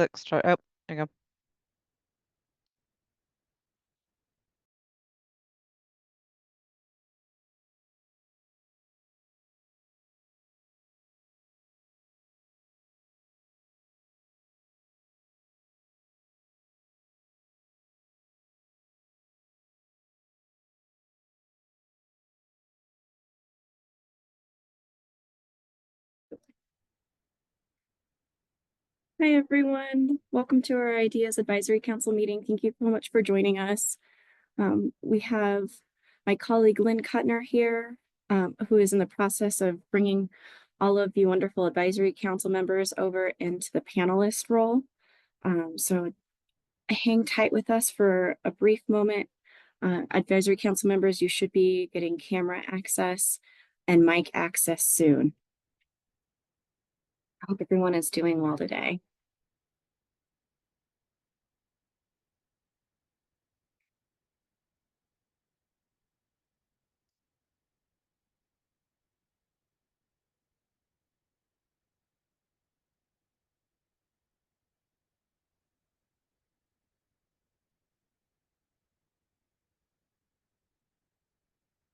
click start. Oh, there you go. Hi, everyone. Welcome to our IDEAS Advisory Council meeting. Thank you so much for joining us. We have my colleague Lynn Kuttner here, who is in the process of bringing all of you wonderful advisory council members over into the panelist role. So hang tight with us for a brief moment. Advisory council members, you should be getting camera access and mic access soon. I hope everyone is doing well today.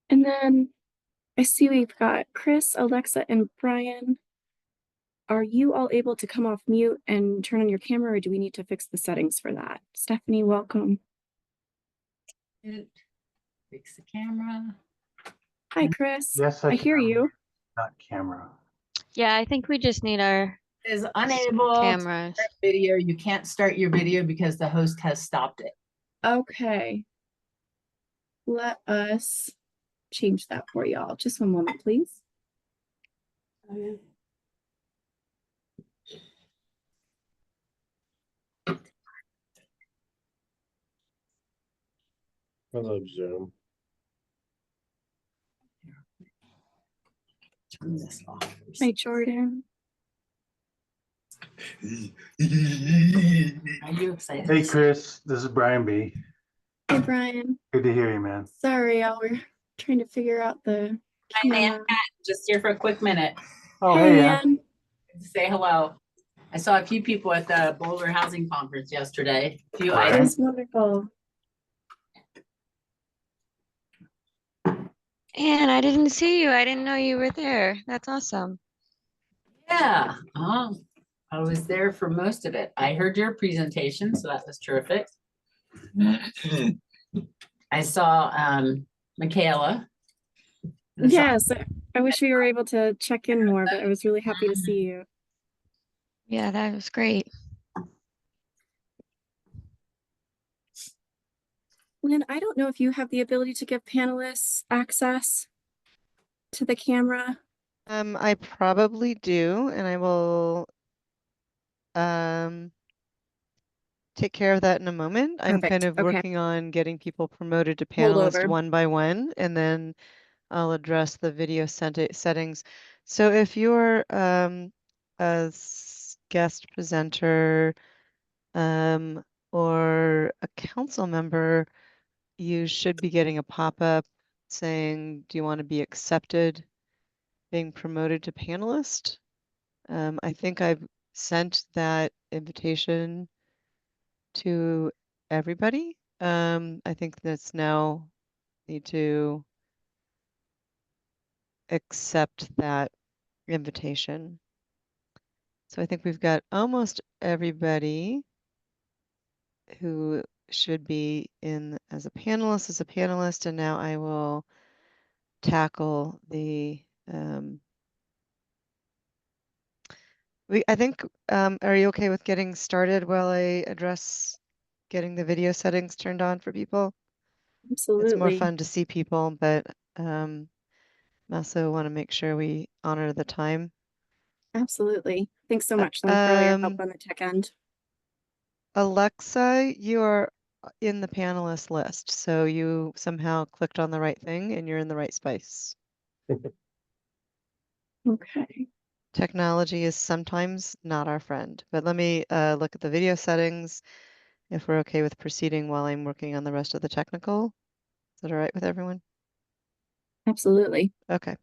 And then I see we've got Chris, Alexa, and Brian. Are you all able to come off mute and turn on your camera, or do we need to fix the settings for that? Stephanie, welcome. Fix the camera. Hi, Chris. Yes, I hear you. Not camera. Yeah, I think we just need our Is unable cameras. to start video. You can't start your video because the host has stopped it. Okay. Let us change that for y'all. Just one moment, please. Hello, Zoom. Turn this off. Hi, Jordan. Are you excited? Hey, Chris, this is Brian B. Hey, Brian. Good to hear you, man. Sorry, y'all were trying to figure out the Hi, Nan. camera. Just here for a quick minute. Oh, Hey, hey, Ann. To say hello. I saw a few people at the Boulder Housing Conference yesterday. A few Right. That items. was wonderful. And I didn't see you. I didn't know you were there. That's awesome. Yeah. I was there for most of it. I heard your presentation, so that was terrific. I saw Michaela. Yes, I wish we were able to check in more, but I was really happy to see you. Yeah, that was great. Lynn, I don't know if you have the ability to give panelists access to the camera. I probably do, and I will take care of that in a moment. I'm kind of Okay. working on getting people promoted to Hold panelist over. one by one, and then I'll address the video settings. So if you're a guest presenter or a council member, you should be getting a pop-up saying, do you want to be accepted, being promoted to panelist? I think I've sent that invitation to everybody. I think that's now need to accept that invitation. So I think we've got almost everybody who should be in as a panelist, and now I will tackle the I think are you okay with getting started while I address getting the video settings turned on for people? It's more Absolutely. fun to see people, but I also want to make sure we honor the time. Absolutely. Thanks so much, Lynn, for all your help on the tech end. Alexa, you are in the panelist list, so you somehow clicked on the right thing and you're in the right space. Okay. Technology is sometimes not our friend, but let me look at the video settings if we're okay with proceeding while I'm working on the rest of the technical. Is that all right with everyone? Absolutely. Okay.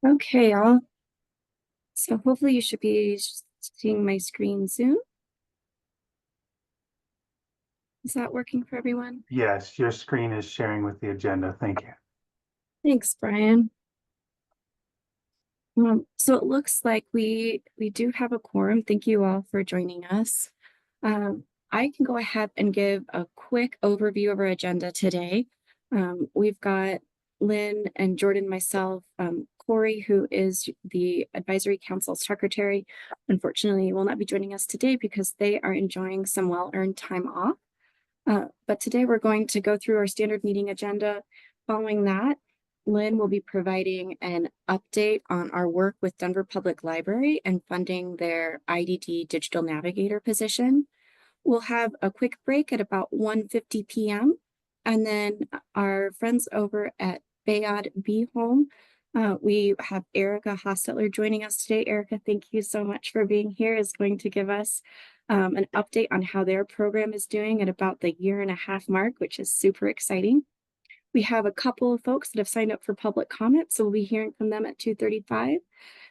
Okay, y'all. So hopefully you should be seeing my screen soon. Is that working for everyone? Yes, your screen is sharing with the agenda. Thank you. Thanks, Brian. So it looks like we do have a quorum. Thank you all for joining us. I can go ahead and give a quick overview of our agenda today. We've got Lynn and Jordan, myself, Corey, who is the advisory council secretary, unfortunately will not be joining us today because they are enjoying some well-earned time off. But today we're going to go through our standard meeting agenda. Following that, Lynn will be providing an update on our work with Denver Public Library and funding their IDD Digital Navigator position. We'll have a quick break at about 1:50 p.m. And then our friends over at Bayard Bee Home, we have Erica Hostetler joining us today. Erica, thank you so much for being here, is going to give us an update on how their program is doing at about the 1.5-year mark, which is super exciting. We have a couple of folks that have signed up for public comment, so we'll be hearing from them at 2:35.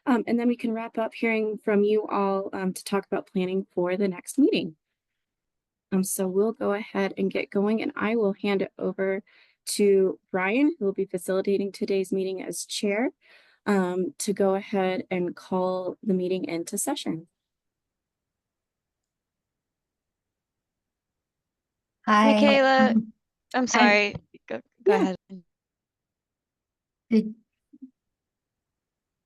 And then we can wrap up hearing from you all to talk about planning for the next meeting. So we'll go ahead and get going, and I will hand it over to Brian, who will be facilitating today's meeting as chair, to go ahead and call the meeting into session. Hi. Michaela, I'm sorry. Go Yeah. ahead. Did-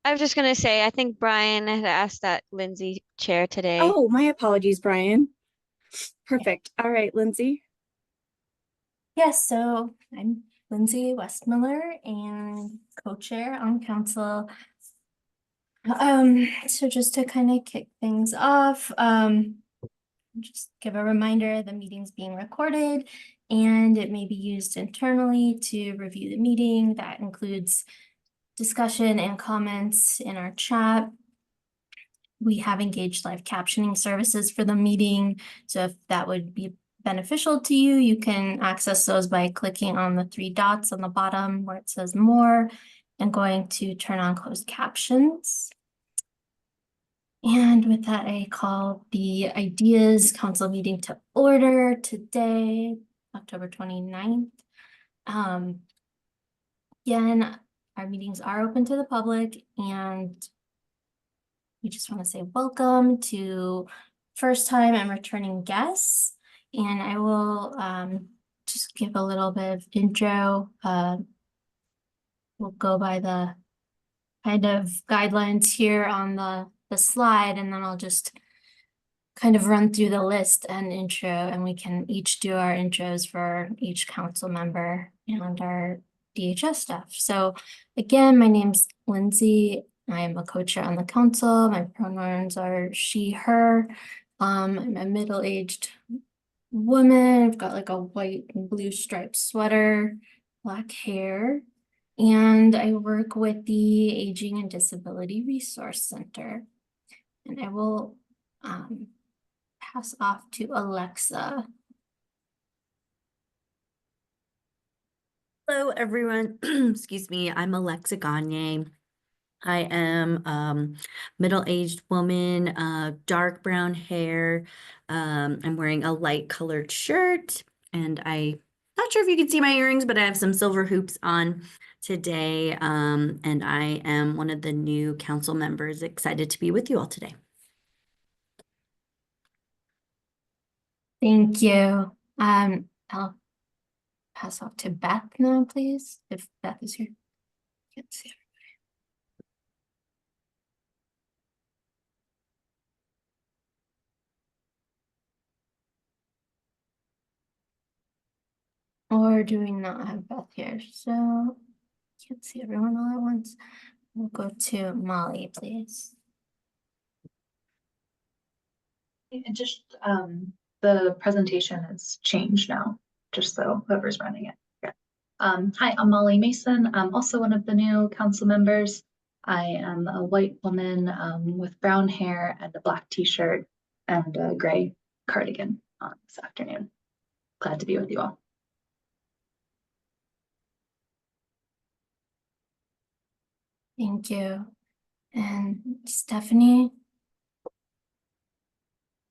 I was just gonna say, I think Brian had asked that Lindsay chair today. Oh, my apologies, Brian. Perfect. All right, Lindsay. Yes, so I'm Lindsay Westmiller and co-chair on council. So just to kind of kick things off, just give a reminder, the meeting's being recorded and it may be used internally to review the meeting. That includes discussion and comments in our chat. We have engaged live captioning services for the meeting. So if that would be beneficial to you, you can access those by clicking on the 3 dots on the bottom where it says more and going to turn on closed captions. And with that, I call the IDEAS Council meeting to order today, October 29th. Again, our meetings are open to the public, and we just want to say welcome to first time and returning guests. And I will just give a little bit of intro. We'll go by the kind of guidelines here on the slide, and then I'll just kind of run through the list and intro, and we can each do our intros for each council member and our DHS staff. So again, my name's Lindsay. I am a co-chair on the council. My pronouns are she, her. I'm a middle-aged woman. I've got like a white and blue striped sweater, black hair, and I work with the Aging and Disability Resource Center. And I will pass off to Alexa. Hello, everyone. Excuse me. I'm Alexa Gagne. I am middle-aged woman, dark brown hair. I'm wearing a light colored shirt, and I'm not sure if you can see my earrings, but I have some silver hoops on today. And I am one of the new council members, excited to be with you all today. Thank you. I'll pass off to Beth now, please, if Beth is here. Can't see everybody. Or do we not have Beth here? So can't see everyone all at once. We'll go to Molly, please. And just the presentation has changed now, just so whoever's running it. Yeah. Hi, I'm Molly Mason. I'm also one of the new council members. I am a white woman with brown hair and a black t-shirt and a gray cardigan this afternoon. Glad to be with you all. Thank you. And Stephanie,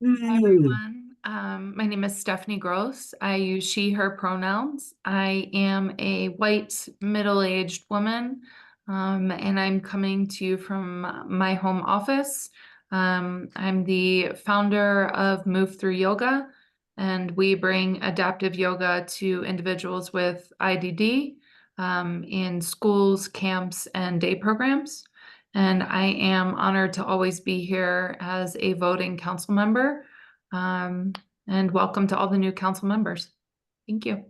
Hi, everyone. My name is Stephanie Gross. I use she, her pronouns. I am a white, middle-aged woman, and I'm coming to you from my home office. I'm the founder of Move Through Yoga, and we bring adaptive yoga to individuals with IDD in schools, camps, and day programs. And I am honored to always be here as a voting council member. And welcome to all the new council members. Thank you.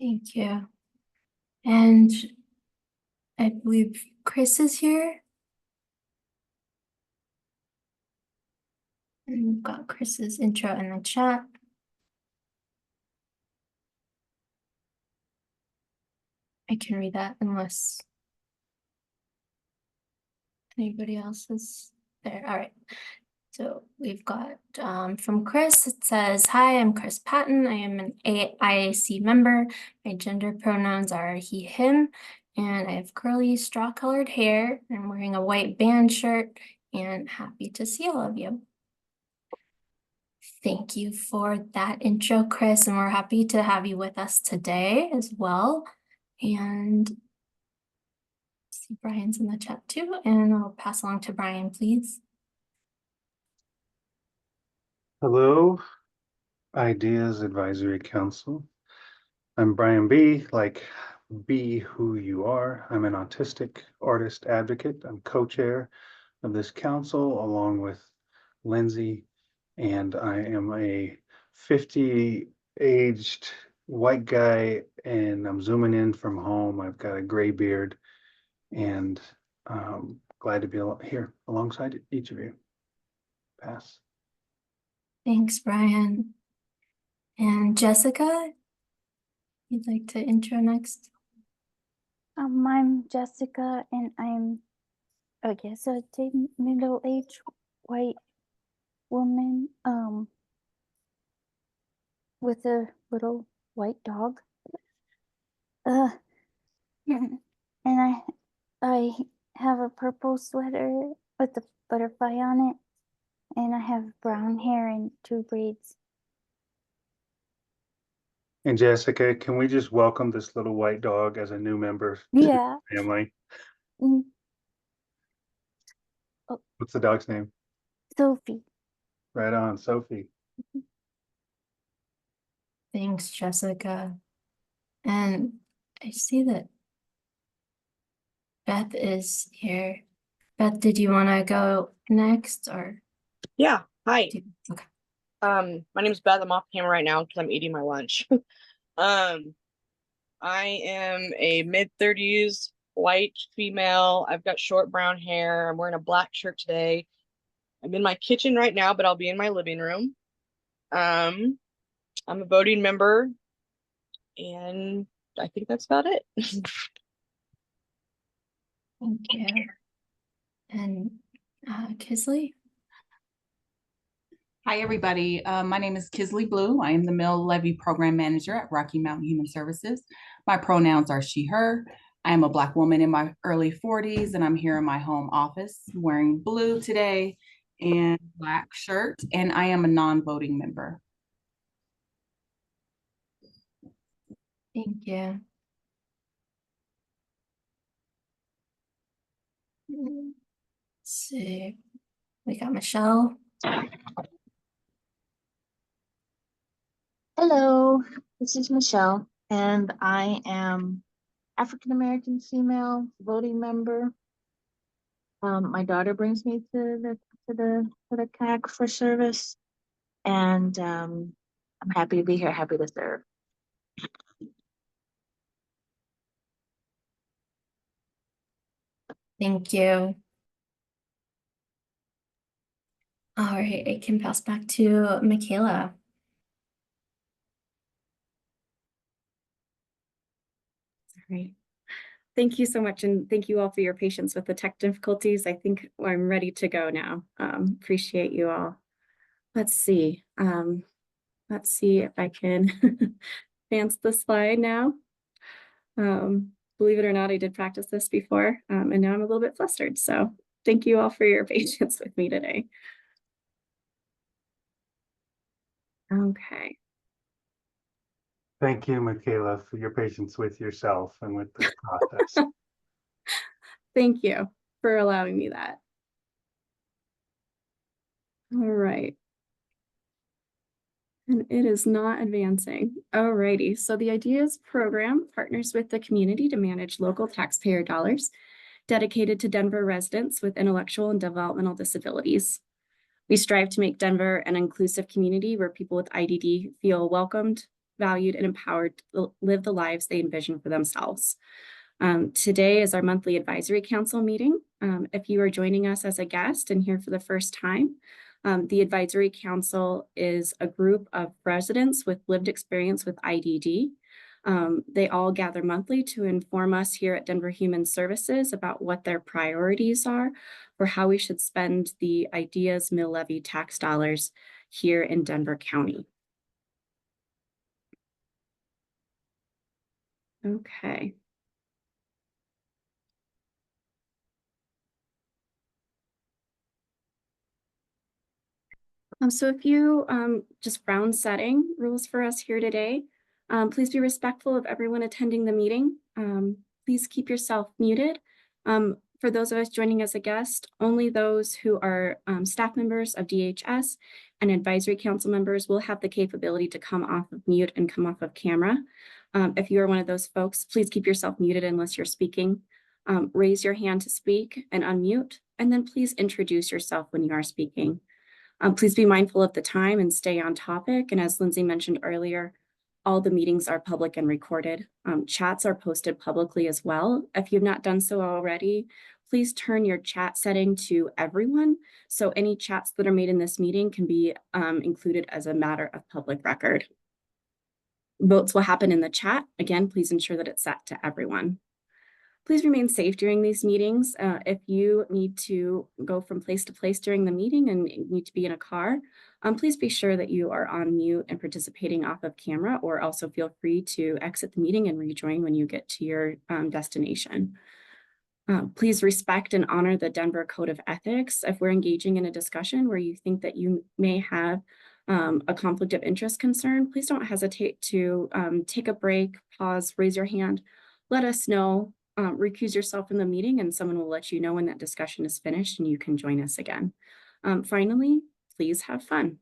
thank you. And I believe Chris is here. And we've got Chris's intro in the chat. I can read that unless anybody else is there. All right. So we've got from Chris, it says, hi, I'm Chris Patton. I am an IAC member. My gender pronouns are he, him, and I have curly straw-colored hair. I'm wearing a white band shirt and happy to see all of you. Thank you for that intro, Chris, and we're happy to have you with us today as well. And see Brian's in the chat too, and I'll pass along to Brian, please. Hello, IDEAS Advisory Council. I'm Brian B., like be who you are. I'm an autistic artist advocate. I'm co-chair of this council along with Lindsay, and I am a 50 aged white guy, and I'm zooming in from home. I've got a gray beard, and glad to be here alongside each of you. Pass. Thanks, Brian. And Jessica, you'd like to intro next? I'm Jessica, and I'm, so it's a middle-aged white woman, with a little white dog. And I have a purple sweater with a butterfly on it, and I have brown hair and 2 braids. And Jessica, can we just welcome this little white dog as a new member to Yeah. the family? Mm. Oh. What's the dog's name? Sophie. Right on, Sophie. Thanks, Jessica. And I see that Beth is here. Beth, did you want to go next or? Yeah, hi. Okay. My name is Beth. I'm off camera right now because I'm eating my lunch. I am a mid-30s white female. I've got short brown hair. I'm wearing a black shirt today. I'm in my kitchen right now, but I'll be in my living room. I'm a voting member, and I think that's about it. Thank you. And Kisley? Hi, everybody. My name is Kisley Blue. I am the Mill Levy Program Manager at Rocky Mountain Human Services. My pronouns are she, her. I am a Black woman in my early 40s, and I'm here in my home office wearing blue today and black shirt, and I am a non-voting member. Thank you. Let's see. We got Michelle. Hello, this is Michelle, and I am African American female voting member. My daughter brings me to the CAC for service, and I'm happy to be here, happy to serve. Thank you. All right, I can pass back to Michaela. Great. Thank you so much, and thank you all for your patience with the tech difficulties. I think I'm ready to go now. Appreciate you all. Let's see if I can advance the slide now. believe it or not, I did practice this before, and now I'm a little bit flustered. So thank you all for your patience with me today. Okay. Thank you, Michaela, for your patience with yourself and with this process. Thank you for allowing me that. All right. And it is not advancing. Alrighty, so the IDEAS program partners with the community to manage local taxpayer dollars dedicated to Denver residents with intellectual and developmental disabilities. We strive to make Denver an inclusive community where people with IDD feel welcomed, valued, and empowered to live the lives they envision for themselves. Today is our monthly advisory council meeting. If you are joining us as a guest and here for the first time, the Advisory Council is a group of residents with lived experience with IDD. They all gather monthly to inform us here at Denver Human Services about what their priorities are for how we should spend the IDEAS mill levy tax dollars here in Denver County. Okay. So a few just round setting rules for us here today. Please be respectful of everyone attending the meeting. Please keep yourself muted. For those of us joining as a guest, only those who are staff members of DHS and advisory council members will have the capability to come off of mute and come off of camera. If you are one of those folks, please keep yourself muted unless you're speaking. Raise your hand to speak and unmute, and then please introduce yourself when you are speaking. Please be mindful of the time and stay on topic. And as Lindsay mentioned earlier, all the meetings are public and recorded. Chats are posted publicly as well. If you've not done so already, please turn your chat setting to everyone. So any chats that are made in this meeting can be included as a matter of public record. Votes will happen in the chat. Again, please ensure that it's set to everyone. Please remain safe during these meetings. If you need to go from place to place during the meeting and need to be in a car, please be sure that you are on mute and participating off of camera, or also feel free to exit the meeting and rejoin when you get to your destination. Please respect and honor the Denver Code of Ethics. If we're engaging in a discussion where you think that you may have a conflict of interest concern, please don't hesitate to take a break, pause, raise your hand, let us know. Recuse yourself from the meeting and someone will let you know when that discussion is finished and you can join us again. Finally, please have fun.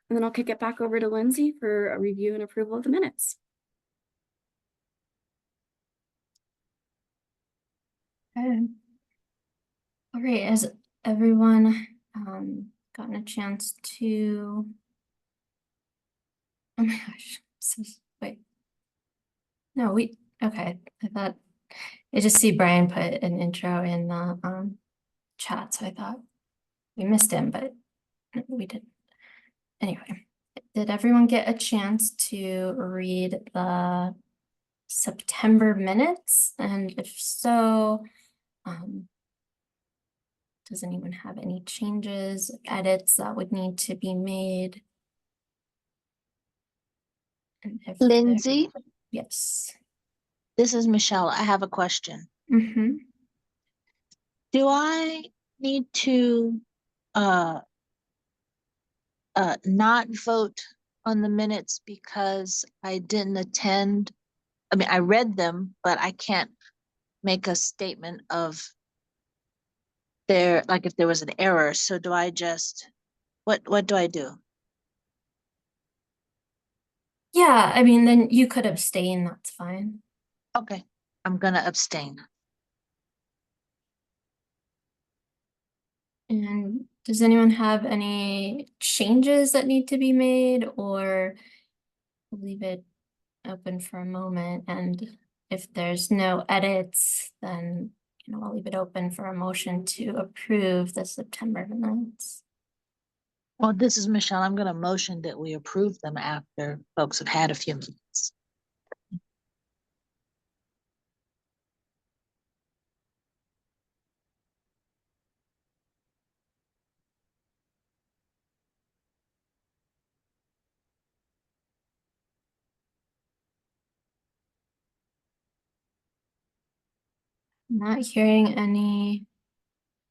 And then I'll kick it back over to Lindsay for a review and approval of the minutes. Okay. All right, has everyone gotten a chance to, oh my gosh, wait. No, okay, I thought, I just see Brian put an intro in the chat, so I thought we missed him, but we didn't. Anyway, did everyone get a chance to read the September minutes? And if so, does anyone have any changes, edits that would need to be made? And if Lindsay, yes. this is Michelle. I have a question. Mm-hmm. Do I need to not vote on the minutes because I didn't attend? I mean, I read them, but I can't make a statement of like if there was an error. So do I just, what do I do? Yeah, I mean, then you could abstain, that's fine. Okay, I'm gonna abstain. And does anyone have any changes that need to be made, or leave it open for a moment? And if there's no edits, then I'll leave it open for a motion to approve the September minutes. Well, this is Michelle. I'm gonna motion that we approve them after folks have had a few minutes. Not hearing any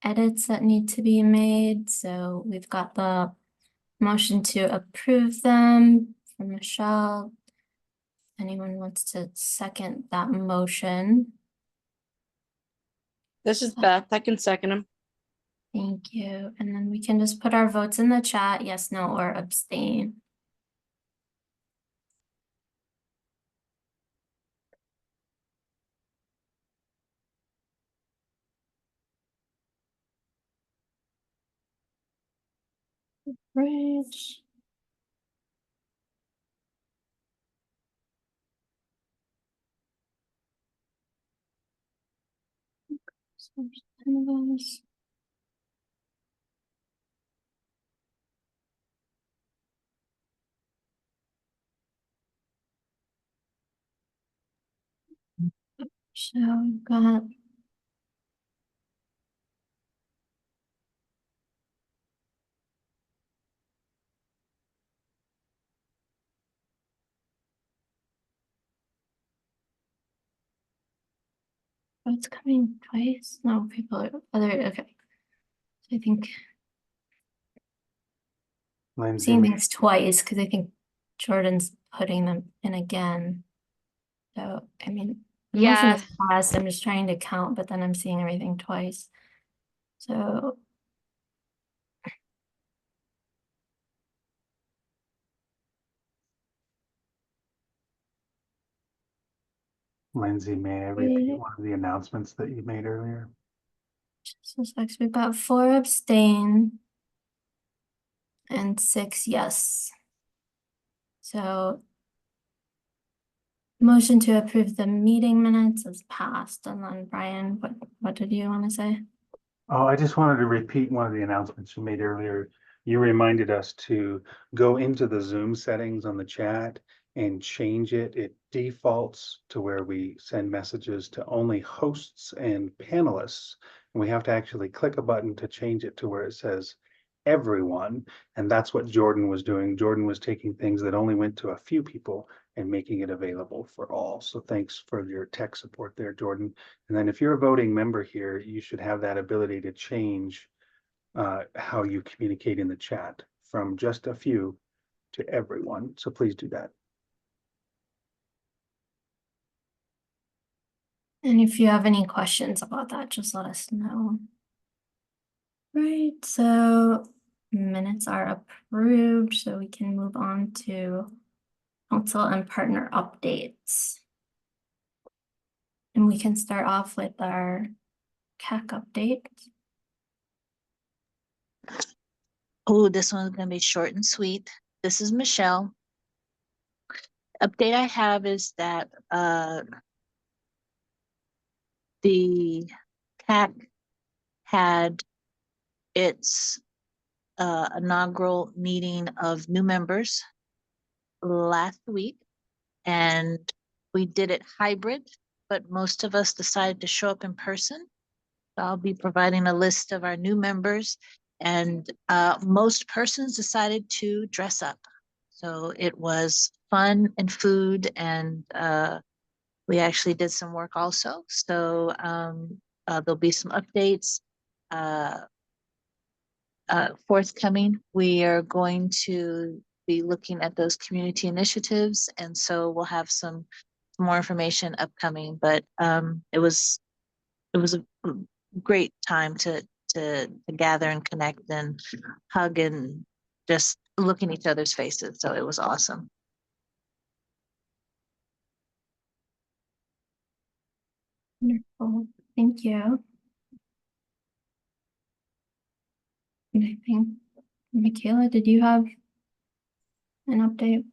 edits that need to be made, so we've got the motion to approve them from Michelle. Anyone wants to second that motion? This is Beth. I can second them. Thank you. And then we can just put our votes in the chat, yes, no, or abstain. Bridge. So there's 10 of us. So we've got oh, it's coming twice. No, people are other okay. So I think Lindsay, seeing things twice because I think Jordan's putting them in again. So I mean the motion Yeah, is passed. I'm just trying to count, but then I'm seeing everything twice. So Lindsay, may I repeat one of the announcements that you made earlier? so we've got 4 abstain and 6 yes. So motion to approve the meeting minutes is passed. And then Brian, what did you want to say? Oh, I just wanted to repeat one of the announcements you made earlier. You reminded us to go into the Zoom settings on the chat and change it. It defaults to where we send messages to only hosts and panelists. And we have to actually click a button to change it to where it says everyone. And that's what Jordan was doing. Jordan was taking things that only went to a few people and making it available for all. So thanks for your tech support there, Jordan. And then if you're a voting member here, you should have that ability to change how you communicate in the chat from just a few to everyone. So please do that. And if you have any questions about that, just let us know. Right, so minutes are approved, so we can move on to council and partner updates. And we can start off with our CAC update. Oh, this one's gonna be short and sweet. This is Michelle. Update I have is that the CAC had its inaugural meeting of new members last week, and we did it hybrid, but most of us decided to show up in person. So I'll be providing a list of our new members, and most persons decided to dress up. So it was fun and food, and we actually did some work also. So there'll be some updates forthcoming. We are going to be looking at those community initiatives, and so we'll have some more information upcoming. But it was a great time to gather and connect and hug and just look in each other's faces. So it was awesome. Wonderful, thank you. And I think, Michaela, did you have an update?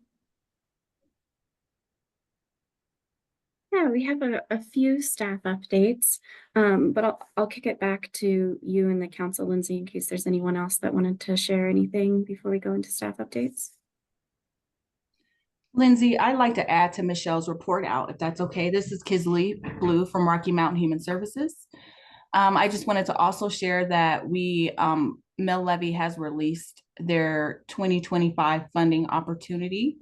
Yeah, we have a few staff updates, but I'll kick it back to you and the council, Lindsay, in case there's anyone else that wanted to share anything before we go into staff updates. Lindsay, I'd like to add to Michelle's report out, if that's okay. This is Kisley Blue from Rocky Mountain Human Services. I just wanted to also share that Mill Levy has released their 2025 funding opportunity.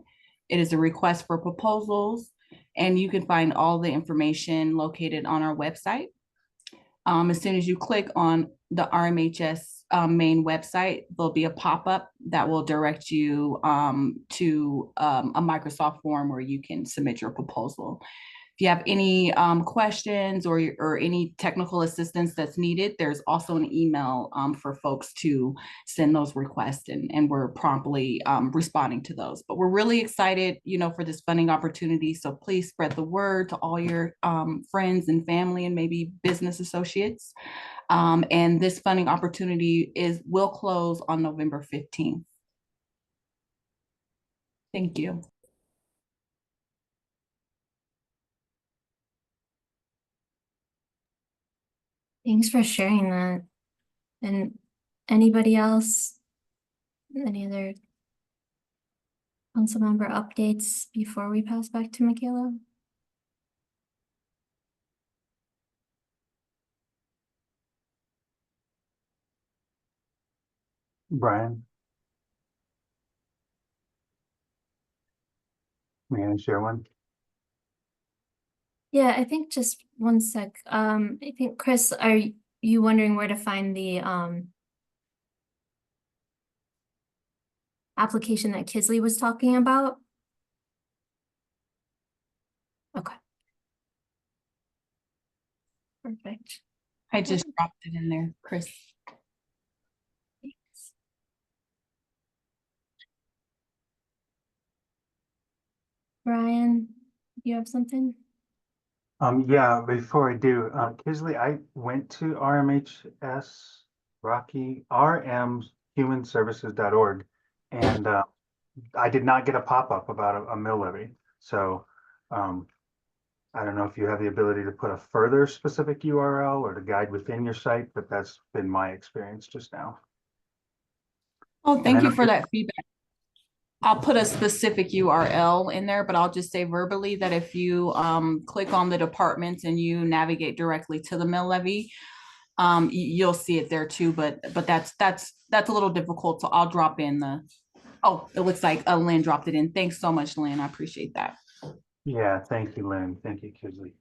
It is a request for proposals, and you can find all the information located on our website. As soon as you click on the RMHS main website, there'll be a pop-up that will direct you to a Microsoft form where you can submit your proposal. If you have any questions or any technical assistance that's needed, there's also an email for folks to send those requests, and we're promptly responding to those. But we're really excited, for this funding opportunity. So please spread the word to all your friends and family and maybe business associates. And this funding opportunity will close on November 15th. Thank you. Thanks for sharing that. And anybody else? Any other council member updates before we pass back to Michaela? Brian? May I share one? Yeah, I think just one sec. I think Chris, are you wondering where to find the application that Kisley was talking about? Okay. Perfect. I just dropped it in there, Chris. Thanks. Brian, you have something? Yeah, before I do, Kisley, I went to RMHS, rmhumanservices.org, and I did not get a pop-up about a mill levy. So I don't know if you have the ability to put a further specific URL or to guide within your site, but that's been my experience just now. Oh, thank you for that feedback. I'll put a specific URL in there, but I'll just say verbally that if you click on the departments and you navigate directly to the mill levy, you'll see it there too. But that's a little difficult. So I'll drop in oh, it looks like Lynn dropped it in. Thanks so much, Lynn. I appreciate that. Yeah, thank you, Lynn. Thank you, Kisley.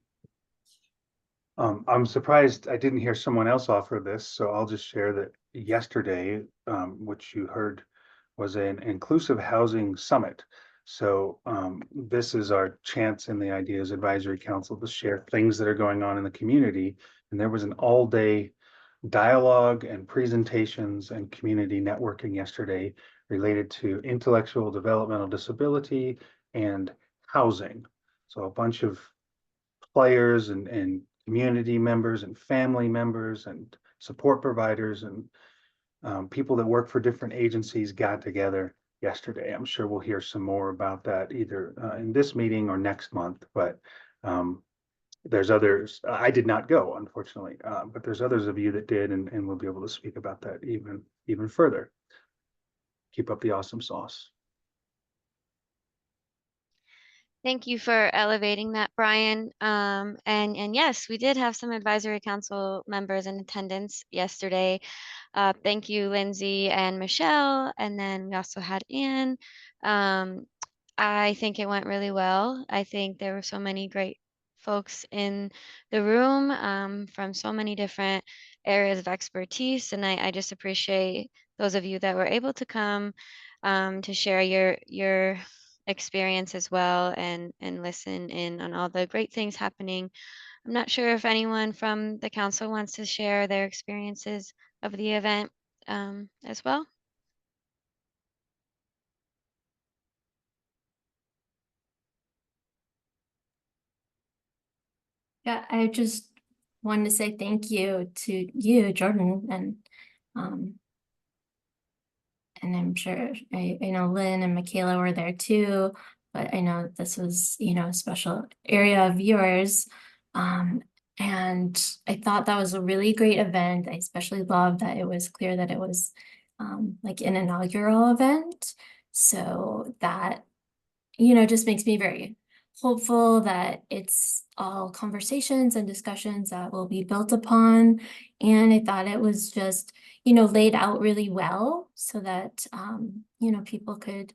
I'm surprised I didn't hear someone else offer this, so I'll just share that yesterday, which you heard, was an inclusive housing summit. So this is our chance in the IDEAS Advisory Council to share things that are going on in the community. And there was an all-day dialogue and presentations and community networking yesterday related to intellectual developmental disability and housing. So a bunch of players and community members and family members and support providers and people that work for different agencies got together yesterday. I'm sure we'll hear some more about that either in this meeting or next month, but there's others. I did not go, unfortunately, but there's others of you that did, and we'll be able to speak about that even further. Keep up the awesome sauce. Thank you for elevating that, Brian. And yes, we did have some advisory council members in attendance yesterday. Thank you, Lindsay and Michelle. And then we also had Anne. I think it went really well. I think there were so many great folks in the room from so many different areas of expertise. And I just appreciate those of you that were able to come to share your experience as well and listen in on all the great things happening. I'm not sure if anyone from the council wants to share their experiences of the event as well. Yeah, I just wanted to say thank you to you, Jordan, and I'm sure I know Lynn and Michaela were there too, but I know this was, a special area of yours. And I thought that was a really great event. I especially loved that it was clear that it was like an inaugural event. So that, just makes me very hopeful that it's all conversations and discussions that will be built upon. And I thought it was just, laid out really well so that, people could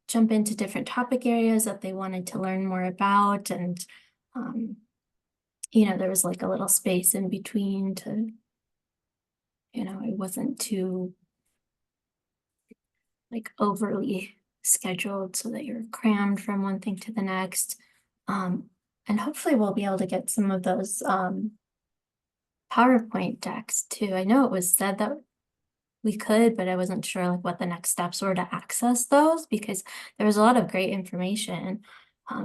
jump into different topic areas that they wanted to learn more about. And there was like a little space in between to, it wasn't too like overly scheduled so that you're crammed from one thing to the next. And hopefully we'll be able to get some of those PowerPoint decks too. I know it was said that we could, but I wasn't sure like what the next steps were to access those because there was a lot of great information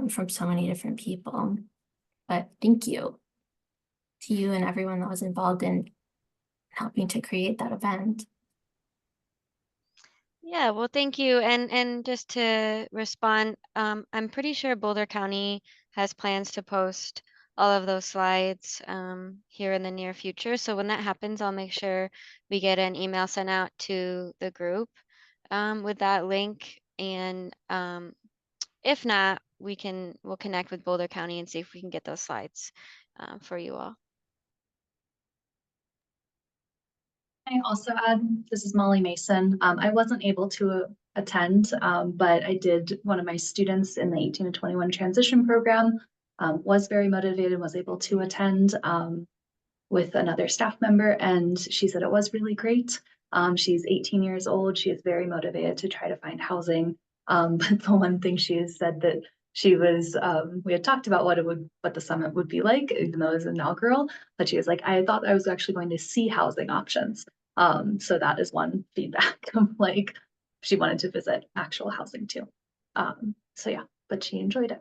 from so many different people. But thank you to you and everyone that was involved in helping to create that event. Yeah, well, thank you. And just to respond, I'm pretty sure Boulder County has plans to post all of those slides here in the near future. So when that happens, I'll make sure we get an email sent out to the group with that link. And if not, we'll connect with Boulder County and see if we can get those slides for you all. I also add, this is Molly Mason. I wasn't able to attend, but I did, one of my students in the 18 to 21 transition program was very motivated, was able to attend with another staff member, and she said it was really great. She's 18 years old. She is very motivated to try to find housing. But the one thing she has said that she was, we had talked about what the summit would be like, even though it was inaugural, but she was like, I thought I was actually going to see housing options. So that is one feedback of like, she wanted to visit actual housing too. So yeah, but she enjoyed it.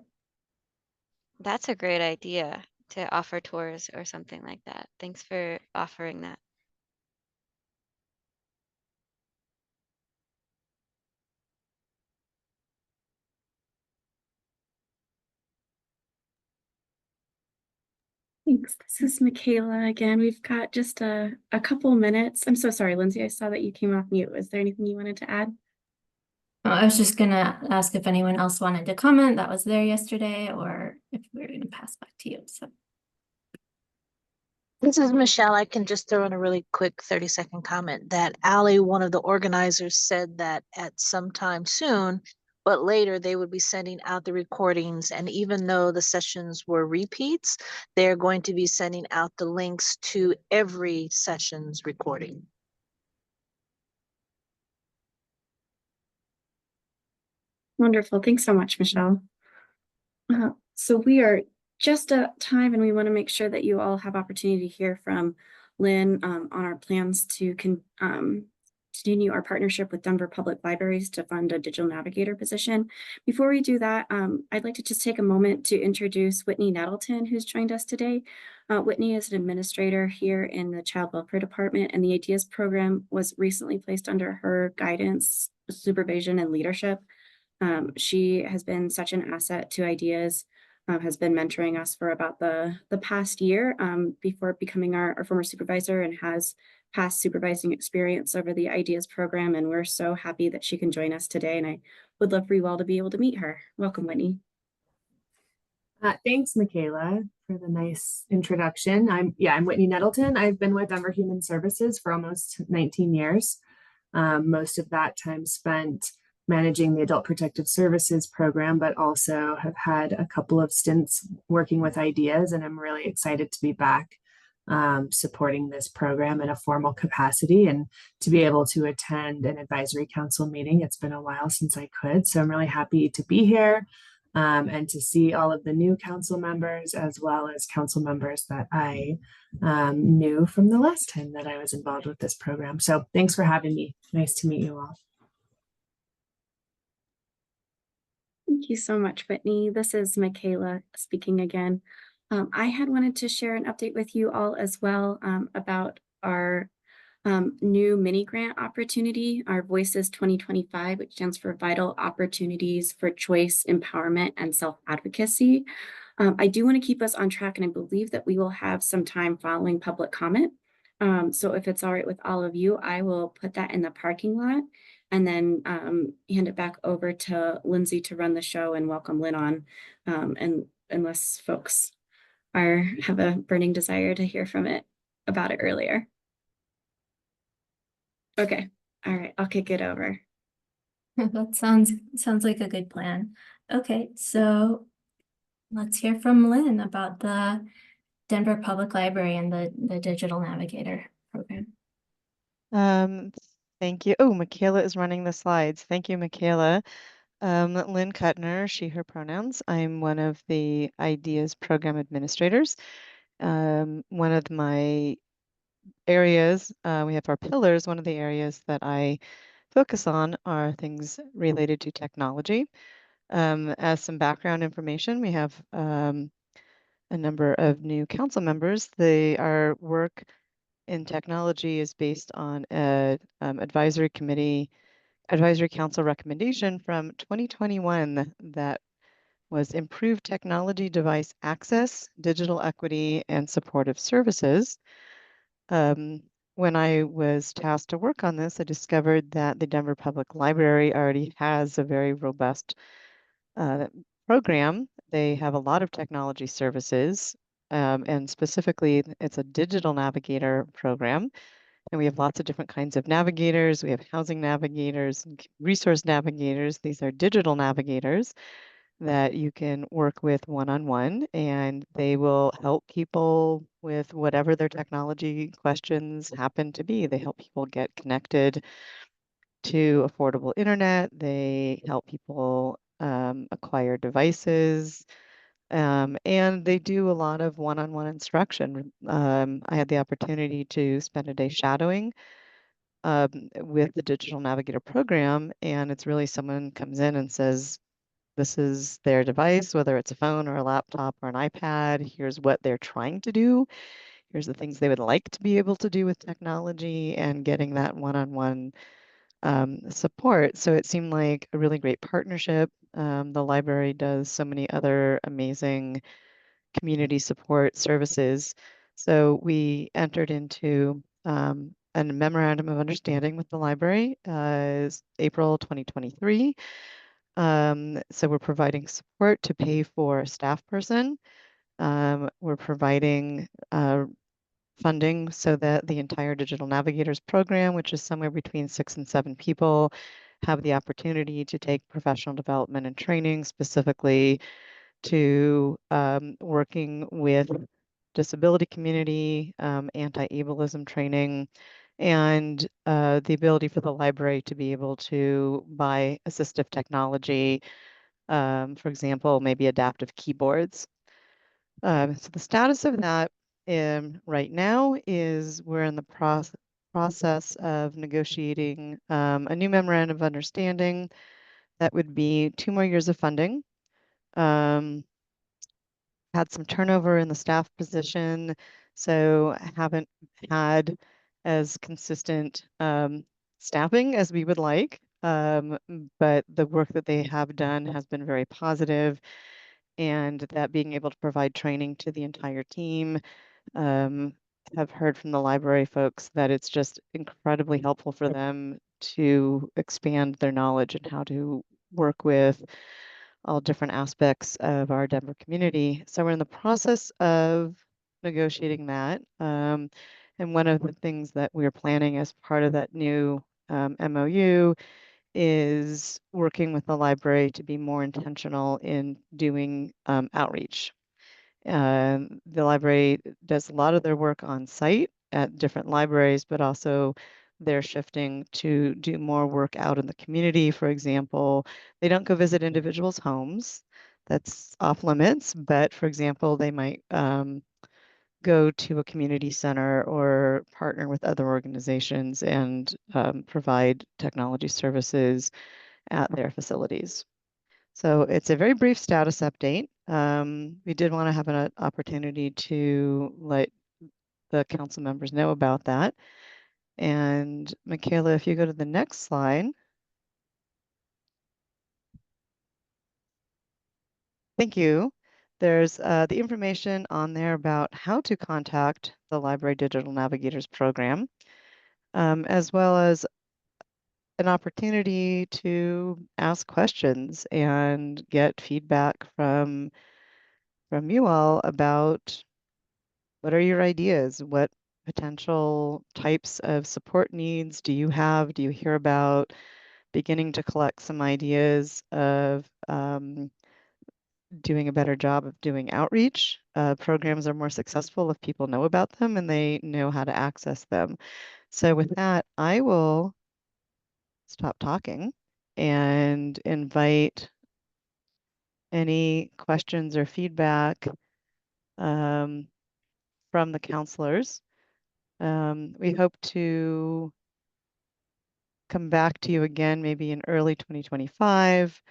That's a great idea to offer tours or something like that. Thanks for offering that. Thanks. This is Michaela again. We've got just a couple minutes. I'm so sorry, Lindsay. I saw that you came off mute. Was there anything you wanted to add? I was just gonna ask if anyone else wanted to comment that was there yesterday or if we were gonna pass back to you. So This is Michelle. I can just throw in a really quick 30-second comment that Allie, one of the organizers, said that at some time soon, but later they would be sending out the recordings. And even though the sessions were repeats, they're going to be sending out the links to every session's recording. Wonderful. Thanks so much, Michelle. So we are just at time and we want to make sure that you all have opportunity to hear from Lynn on our plans to continue our partnership with Denver Public Libraries to fund a digital navigator position. Before we do that, I'd like to just take a moment to introduce Whitney Nettleton, who's joined us today. Whitney is an administrator here in the Child Welfare Department, and the IDDEAS program was recently placed under her guidance, supervision, and leadership. She has been such an asset to IDDEAS, has been mentoring us for about the past year before becoming our former supervisor, and has past supervising experience over the IDDEAS program. And we're so happy that she can join us today. And I would love for you all to be able to meet her. Welcome, Whitney. Thanks, Michaela, for the nice introduction. I'm Whitney Nettleton. I've been with Denver Human Services for almost 19 years. Most of that time spent managing the Adult Protective Services program, but also have had a couple of stints working with IDDEAS, and I'm really excited to be back supporting this program in a formal capacity and to be able to attend an advisory council meeting. It's been a while since I could, so I'm really happy to be here and to see all of the new council members as well as council members that I knew from the last time that I was involved with this program. So thanks for having me. Nice to meet you all. Thank you so much, Whitney. This is Michaela speaking again. I had wanted to share an update with you all as well about our new mini grant opportunity, our Voices 2025, which stands for Vital Opportunities for Choice, Empowerment, and Self-Advocacy. I do want to keep us on track, and I believe that we will have some time following public comment. So if it's all right with all of you, I will put that in the parking lot and then hand it back over to Lindsay to run the show and welcome Lynn on, and unless folks have a burning desire to hear about it earlier. Okay, all right, I'll kick it over. that sounds like a good plan. Okay, so let's hear from Lynn about the Denver Public Library and the Digital Navigator program. Thank you. Oh, Michaela is running the slides. Thank you, Michaela. Lynn Kuttner, she, her pronouns. I'm one of the IDEAS program administrators. One of my areas, we have our pillars. One of the areas that I focus on are things related to technology. As some background information, we have a number of new council members. Our work in technology is based on a advisory council recommendation from 2021 that was improved technology device access, digital equity, and supportive services. When I was tasked to work on this, I discovered that the Denver Public Library already has a very robust program. They have a lot of technology services, and specifically, it's a digital navigator program. And we have lots of different kinds of navigators. We have housing navigators and resource navigators. These are digital navigators that you can work with one-on-one, and they will help people with whatever their technology questions happen to be. They help people get connected to affordable internet. They help people acquire devices, and they do a lot of one-on-one instruction. I had the opportunity to spend a day shadowing with the Digital Navigator program, and it's really someone comes in and says, this is their device, whether it's a phone or a laptop or an iPad. Here's what they're trying to do. Here's the things they would like to be able to do with technology, and getting that one-on-one support. So it seemed like a really great partnership. The library does so many other amazing community support services. So we entered into a memorandum of understanding with the library April 2023. So we're providing support to pay for a staff person. We're providing funding so that the entire Digital Navigators program, which is somewhere between 6 and 7 people, have the opportunity to take professional development and training specifically to working with disability community, anti-ableism training, and the ability for the library to be able to buy assistive technology, for example, maybe adaptive keyboards. So the status of that right now is we're in the process of negotiating a new memorandum of understanding that would be 2 more years of funding. Had some turnover in the staff position, so I haven't had as consistent staffing as we would like. But the work that they have done has been very positive, and that being able to provide training to the entire team, have heard from the library folks that it's just incredibly helpful for them to expand their knowledge and how to work with all different aspects of our Denver community. So we're in the process of negotiating that. And one of the things that we're planning as part of that new MOU is working with the library to be more intentional in doing outreach. The library does a lot of their work on site at different libraries, but also they're shifting to do more work out in the community. For example, they don't go visit individuals' homes. That's off limits. But for example, they might go to a community center or partner with other organizations and provide technology services at their facilities. So it's a very brief status update. We did want to have an opportunity to let the council members know about that. And Michaela, if you go to the next slide. Thank you. There's the information on there about how to contact the Library Digital Navigators program, as well as an opportunity to ask questions and get feedback from you all about what are your ideas? What potential types of support needs do you have? Do you hear about beginning to collect some ideas of doing a better job of doing outreach. Programs are more successful if people know about them and they know how to access them. So with that, I will stop talking and invite any questions or feedback from the counselors. We hope to come back to you again, maybe in early 2025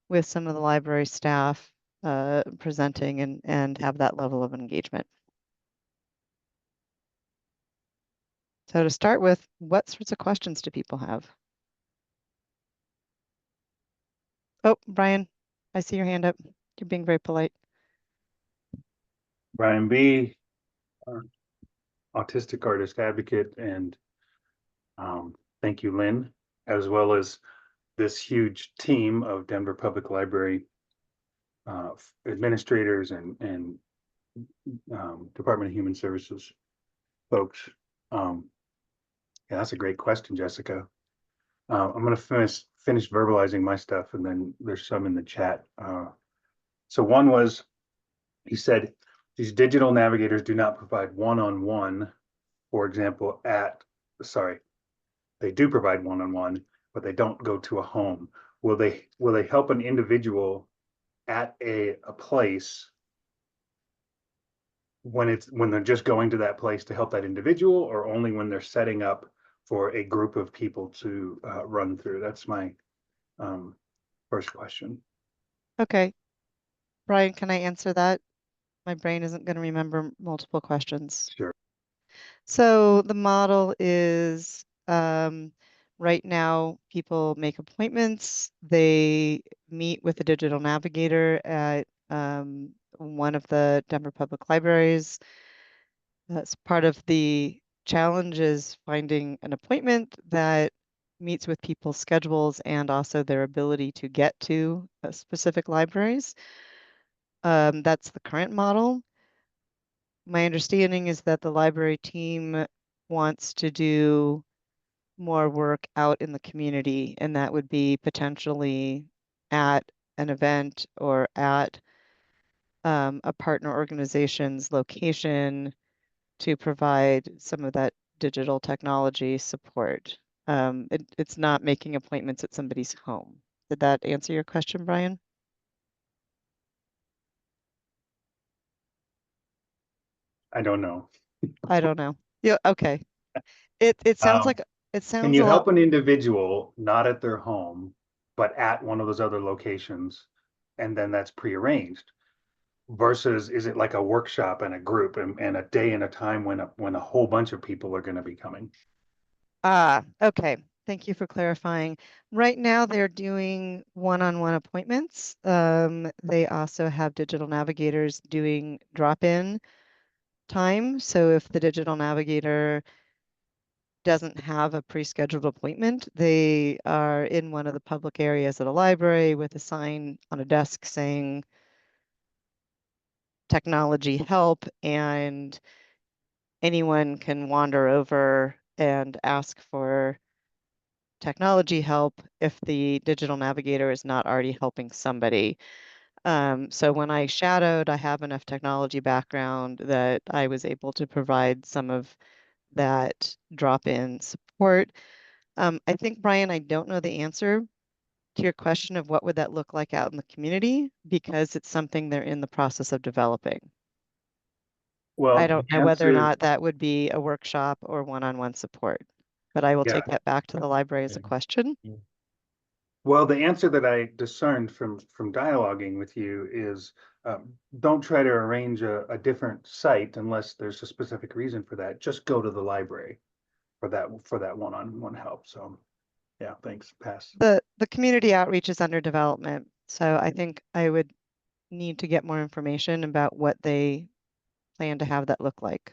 with some of the library staff presenting and have that level of engagement. So to start with, what sorts of questions do people have? Oh, Brian, I see your hand up. You're being very polite. Brian B., autistic artist advocate, and thank you, Lynn, as well as this huge team of Denver Public Library administrators and Department of Human Services folks. Yeah, that's a great question, Jessica. I'm going to finish verbalizing my stuff, and then there's some in the chat. So one was, he said, these digital navigators do not provide one-on-one, for example, they do provide one-on-one, but they don't go to a home. Will they help an individual at a place when they're just going to that place to help that individual, or only when they're setting up for a group of people to run through? That's my first question. Okay. Brian, can I answer that? My brain isn't going to remember multiple questions. Sure. So the model is right now people make appointments. They meet with a digital navigator at one of the Denver Public Libraries. That's part of the challenge is finding an appointment that meets with people's schedules and also their ability to get to specific libraries. That's the current model. My understanding is that the library team wants to do more work out in the community, and that would be potentially at an event or at a partner organization's location to provide some of that digital technology support. It's not making appointments at somebody's home. Did that answer your question, Brian? I don't know. I don't know. Yeah, okay. It sounds like it sounds Can you a help lot. an individual not at their home, but at one of those other locations, and then that's prearranged? Versus, is it like a workshop and a group and a day and a time when a whole bunch of people are going to be coming? Okay. Thank you for clarifying. Right now, they're doing one-on-one appointments. They also have digital navigators doing drop-in time. So if the digital navigator doesn't have a pre-scheduled appointment, they are in one of the public areas at a library with a sign on a desk saying technology help, and anyone can wander over and ask for technology help if the digital navigator is not already helping somebody. So when I shadowed, I have enough technology background that I was able to provide some of that drop-in support. I think, Brian, I don't know the answer to your question of what would that look like out in the community, because it's something they're in the process of developing. Well, I don't the know whether or answer, not that would be a workshop or one-on-one support, but I will yeah. take that back to the library as a question. Well, the answer that I discerned from dialoguing with you is don't try to arrange a different site unless there's a specific reason for that. Just go to the library for that one-on-one help. So yeah, thanks. Pass. The community outreach is under development, so I think I would need to get more information about what they plan to have that look like.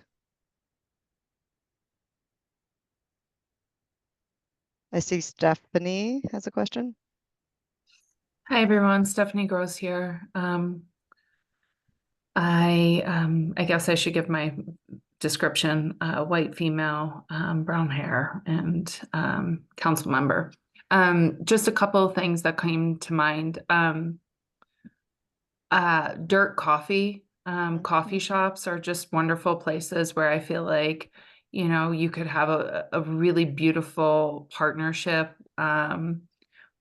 I see Stephanie has a question. Hi, everyone. Stephanie Gross here. I guess I should give my description, white female, brown hair, and council member. Just a couple of things that came to mind. Dirt Coffee. Coffee shops are just wonderful places where I feel like, you know, you could have a really beautiful partnership,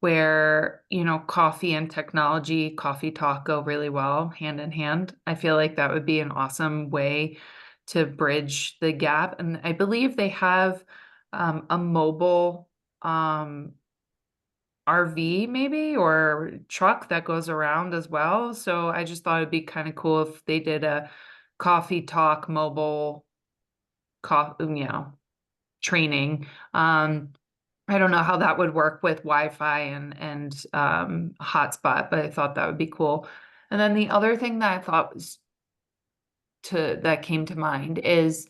where, you know, coffee and technology, coffee talk go really well hand in hand. I feel like that would be an awesome way to bridge the gap. And I believe they have a mobile RV maybe or truck that goes around as well. So I just thought it'd be kind of cool if they did a coffee talk mobile you know, training. I don't know how that would work with Wi-Fi and hotspot, but I thought that would be cool. And then the other thing that I thought was that came to mind is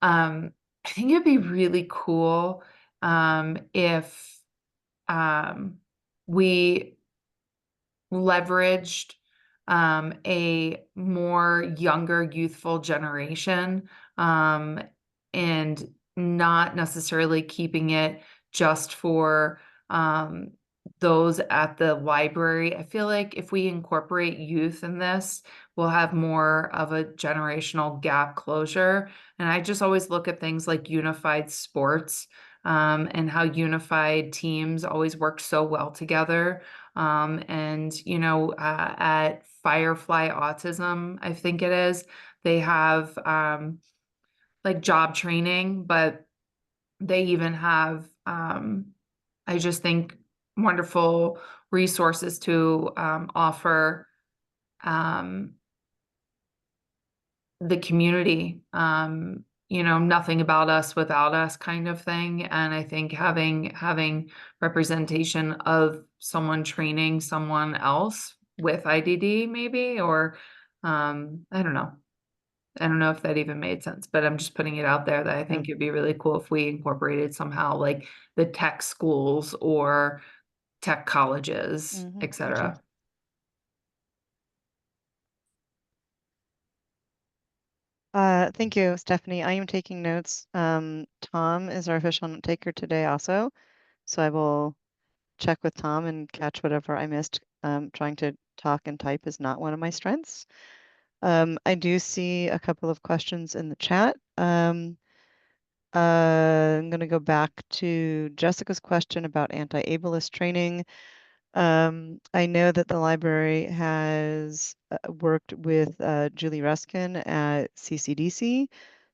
I think it'd be really cool if we leveraged a more younger, youthful generation, and not necessarily keeping it just for those at the library. I feel like if we incorporate youth in this, we'll have more of a generational gap closure. And I just always look at things like unified sports, and how unified teams always work so well together. And, you know, at Firefly Autism, I think it is, they have like job training, but they even have, I just think, wonderful resources to offer the community, you know, nothing about us without us kind of thing. And I think having representation of someone training someone else with IDD maybe, or I don't know. I don't know if that even made sense, but I'm just putting it out there that I think it'd be really cool if we incorporated somehow like the tech schools or tech colleges, Thank you. etc. Thank you, Stephanie. I am taking notes. Tom is our official note taker today also, so I will check with Tom and catch whatever I missed. Trying to talk and type is not one of my strengths. I do see a couple of questions in the chat. I'm going to go back to Jessica's question about anti-ableist training. I know that the library has worked with Julie Ruskin at CCDC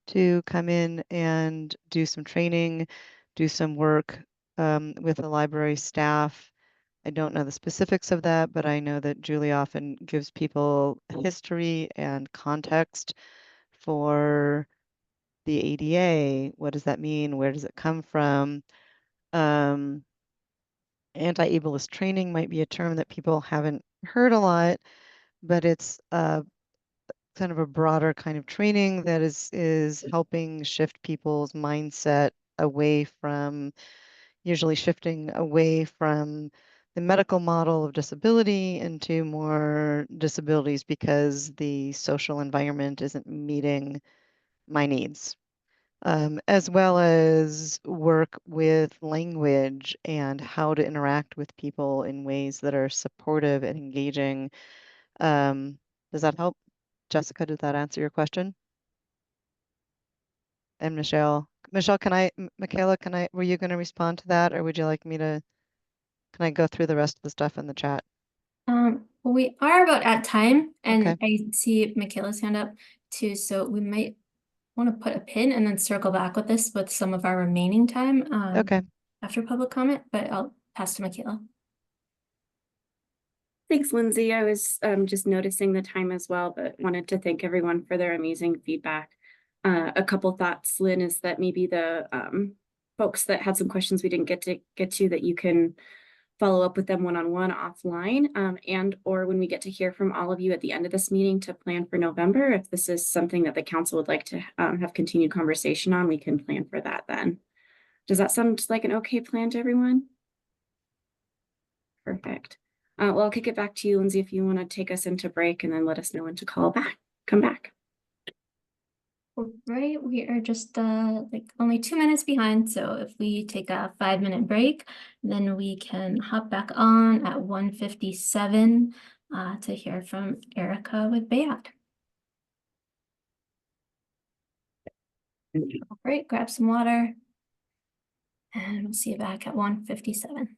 to come in and do some training, do some work with the library staff. I don't know the specifics of that, but I know that Julie often gives people history and context for the ADA. What does that mean? Where does it come from? Anti-ableist training might be a term that people haven't heard a lot, but it's kind of a broader kind of training that is helping shift people's mindset away from, usually shifting away from the medical model of disability into more disabilities because the social environment isn't meeting my needs. As well as work with language and how to interact with people in ways that are supportive and engaging. Does that help? Jessica, did that answer your question? And Michelle, Michaela, were you going to respond to that, or would you like me to, can I go through the rest of the stuff in the chat? Well, we are about at time, and Okay. I see Michaela's hand up too, so we might want to put a pin and then circle back with this with some of our remaining time Okay. after public comment, but I'll pass to Michaela. Thanks, Lindsay. I was just noticing the time as well, but wanted to thank everyone for their amazing feedback. A couple thoughts, Lynn, is that maybe the folks that had some questions we didn't get to that you can follow up with them one-on-one offline, and or when we get to hear from all of you at the end of this meeting to plan for November. If this is something that the council would like to have continued conversation on, we can plan for that then. Does that sound like an okay plan to everyone? Perfect. Well, I'll kick it back to you, Lindsay, if you want to take us into break and then let us know when to come back. All right, we are just like only 2 minutes behind, so if we take a 5-minute break, then we can hop back on at 1:57 to hear from Erica with Bayot. Great, grab some water. And we'll see you back at 1:57.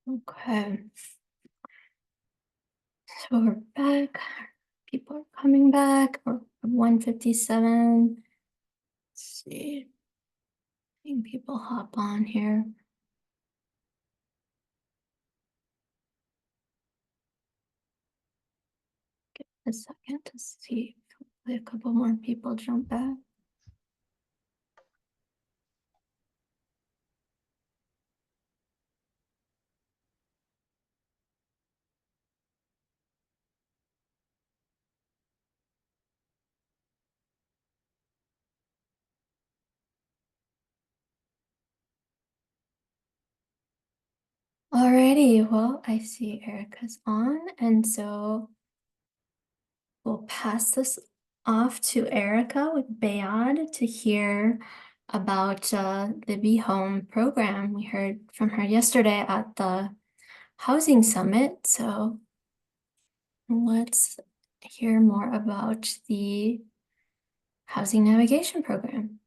Okay. So we're back. People are coming back. We're at 1:57. Let's see. Seeing people hop on here. Give it a second to see if hopefully a couple more people jump back. Alrighty, well, I see Erica's on, and so we'll pass this off to Erica with Bayad to hear about the Be Home program. We heard from her yesterday at the Housing Summit, so let's hear more about the Housing Navigation Program.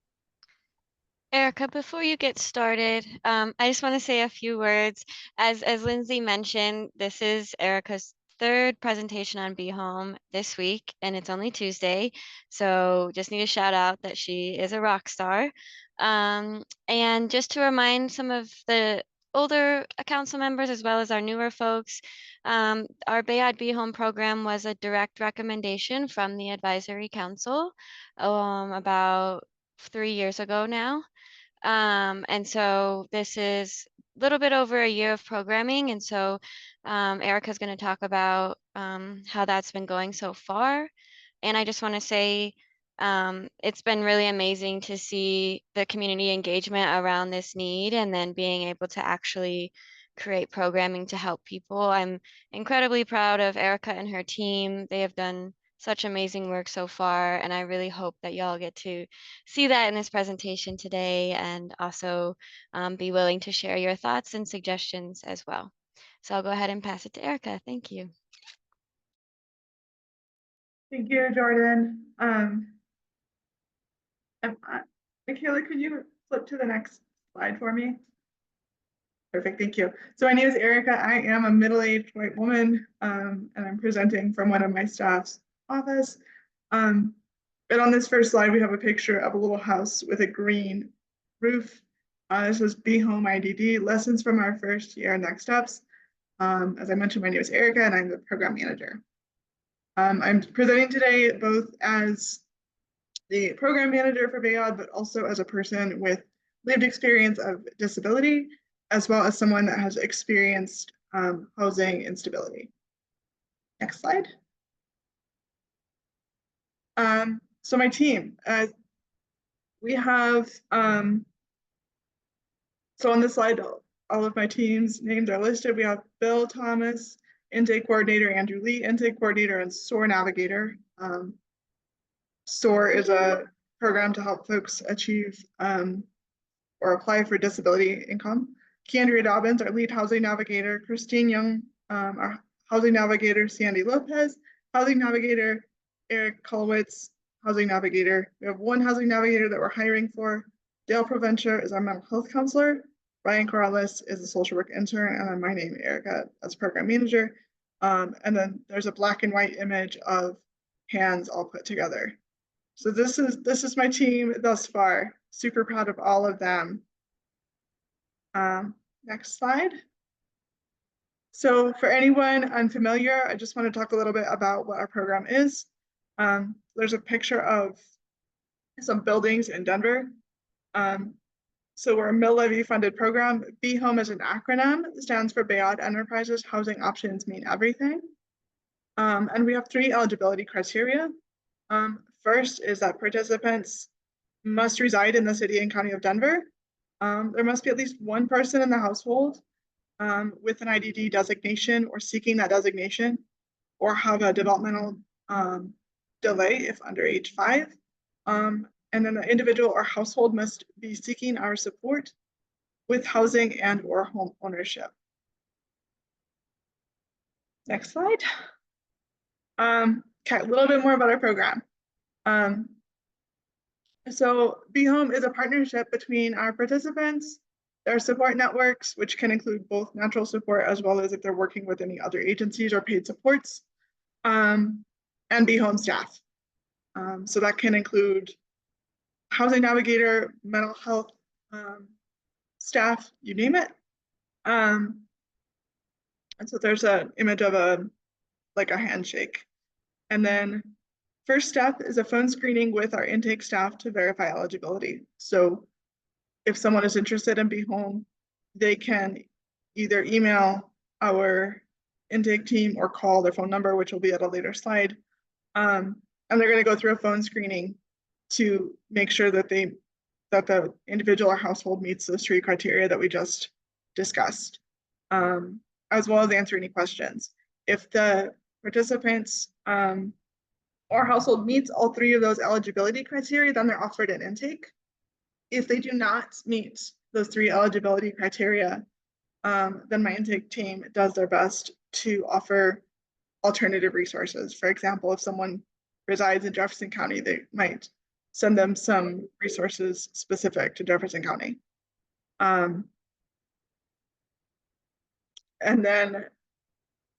Erica, before you get started, I just want to say a few words. As Lindsay mentioned, this is Erica's third presentation on Be Home this week, and it's only Tuesday. So just need to shout out that she is a rock star. And just to remind some of the older council members as well as our newer folks, our Bayard Be Home program was a direct recommendation from the advisory council about 3 years ago now. And so this is a little bit over a year of programming. And so Erica's going to talk about how that's been going so far. And I just want to say it's been really amazing to see the community engagement around this need and then being able to actually create programming to help people. I'm incredibly proud of Erica and her team. They have done such amazing work so far, and I really hope that y'all get to see that in this presentation today and also be willing to share your thoughts and suggestions as well. So I'll go ahead and pass it to Erica. Thank you. Thank you, Jordan. Michaela, could you flip to the next slide for me? Perfect, thank you. So my name is Erica. I am a middle-aged white woman, and I'm presenting from one of my staff's office. And on this first slide, we have a picture of a little house with a green roof. This was Be Home IDD, lessons from our first year, next steps. As I mentioned, my name is Erica, and I'm the program manager. I'm presenting today both as the program manager for Bayard, but also as a person with lived experience of disability, as well as someone that has experienced housing instability. Next slide. So my team, we have, so on this slide, all of my team's names are listed. We have Bill Thomas, intake coordinator, Andrew Lee, intake coordinator, and SOAR navigator. SOAR is a program to help folks achieve or apply for disability income. Kendria Dobbins, our lead housing navigator, Christine Young, our housing navigator, Sandy Lopez, housing navigator, Eric Kolowitz, housing navigator. We have one housing navigator that we're hiring for. Dale Provencher is our mental health counselor. Ryan Corrales is a social work intern, and then my name, Erica, as program manager. And then there's a black and white image of hands all put together. So this is my team thus far. Super proud of all of them. Next slide. So for anyone unfamiliar, I just want to talk a little bit about what our program is. There's a picture of some buildings in Denver. So we're a mill levy funded program. Be Home is an acronym. It stands for Bayard Enterprises Housing Options Mean Everything. And we have 3 eligibility criteria. First is that participants must reside in the city and county of Denver. There must be at least one person in the household with an IDD designation or seeking that designation, or have a developmental delay if under age 5. And then the individual or household must be seeking our support with housing and or home ownership. Next slide. Okay, a little bit more about our program. So Be Home is a partnership between our participants, There are support networks, which can include both natural support as well as if they're working with any other agencies or paid supports, and Be Home staff. So that can include housing navigator, mental health staff, you name it. And so there's an image of like a handshake. And then first step is a phone screening with our intake staff to verify eligibility. So if someone is interested in Be Home, they can either email our intake team or call their phone number, which will be at a later slide. And they're going to go through a phone screening to make sure that the individual or household meets those 3 criteria that we just discussed, as well as answer any questions. If the participants or household meets all 3 of those eligibility criteria, then they're offered an intake. If they do not meet those 3 eligibility criteria, then my intake team does their best to offer alternative resources. For example, if someone resides in Jefferson County, they might send them some resources specific to Jefferson County. And then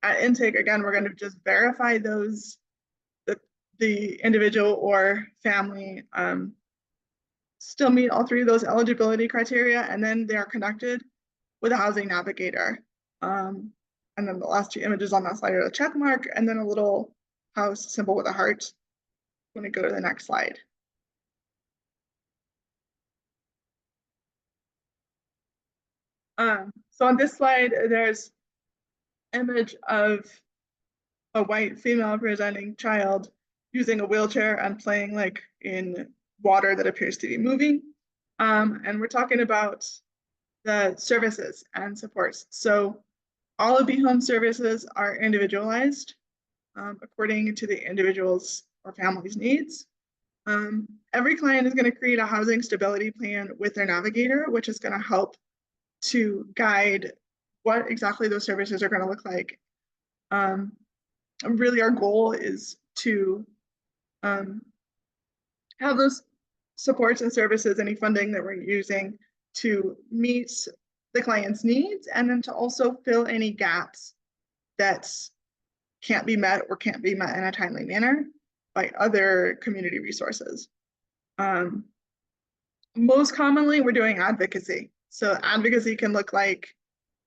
at intake, again, we're going to just verify those, the individual or family still meet all 3 of those eligibility criteria, and then they are connected with a housing navigator. And then the last 2 images on that slide are a check mark and then a little house symbol with a heart. I'm going to go to the next slide. So on this slide, there's image of a white female presenting child using a wheelchair and playing like in water that appears to be moving. And we're talking about the services and supports. So all of Be Home services are individualized according to the individual's or family's needs. Every client is going to create a housing stability plan with their navigator, which is going to help to guide what exactly those services are going to look like. Really, our goal is to have those supports and services, any funding that we're using, to meet the client's needs, and then to also fill any gaps that can't be met or can't be met in a timely manner by other community resources. Most commonly, we're doing advocacy. So advocacy can look like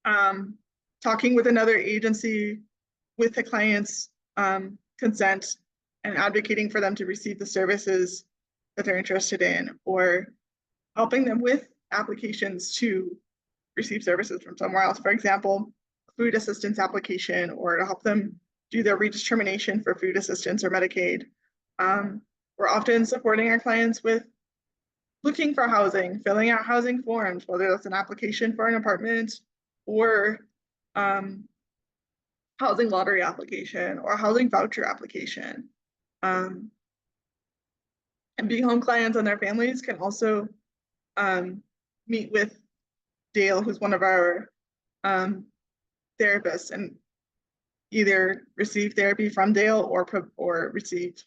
talking with another agency with the client's consent and advocating for them to receive the services that they're interested in, or helping them with applications to receive services from somewhere else. For example, food assistance application, or to help them do their redetermination for food assistance or Medicaid. We're often supporting our clients with looking for housing, filling out housing forms, whether that's an application for an apartment or housing lottery application or housing voucher application. And Be Home clients and their families can also meet with Dale, who's one of our therapists, and either receive therapy from Dale or receive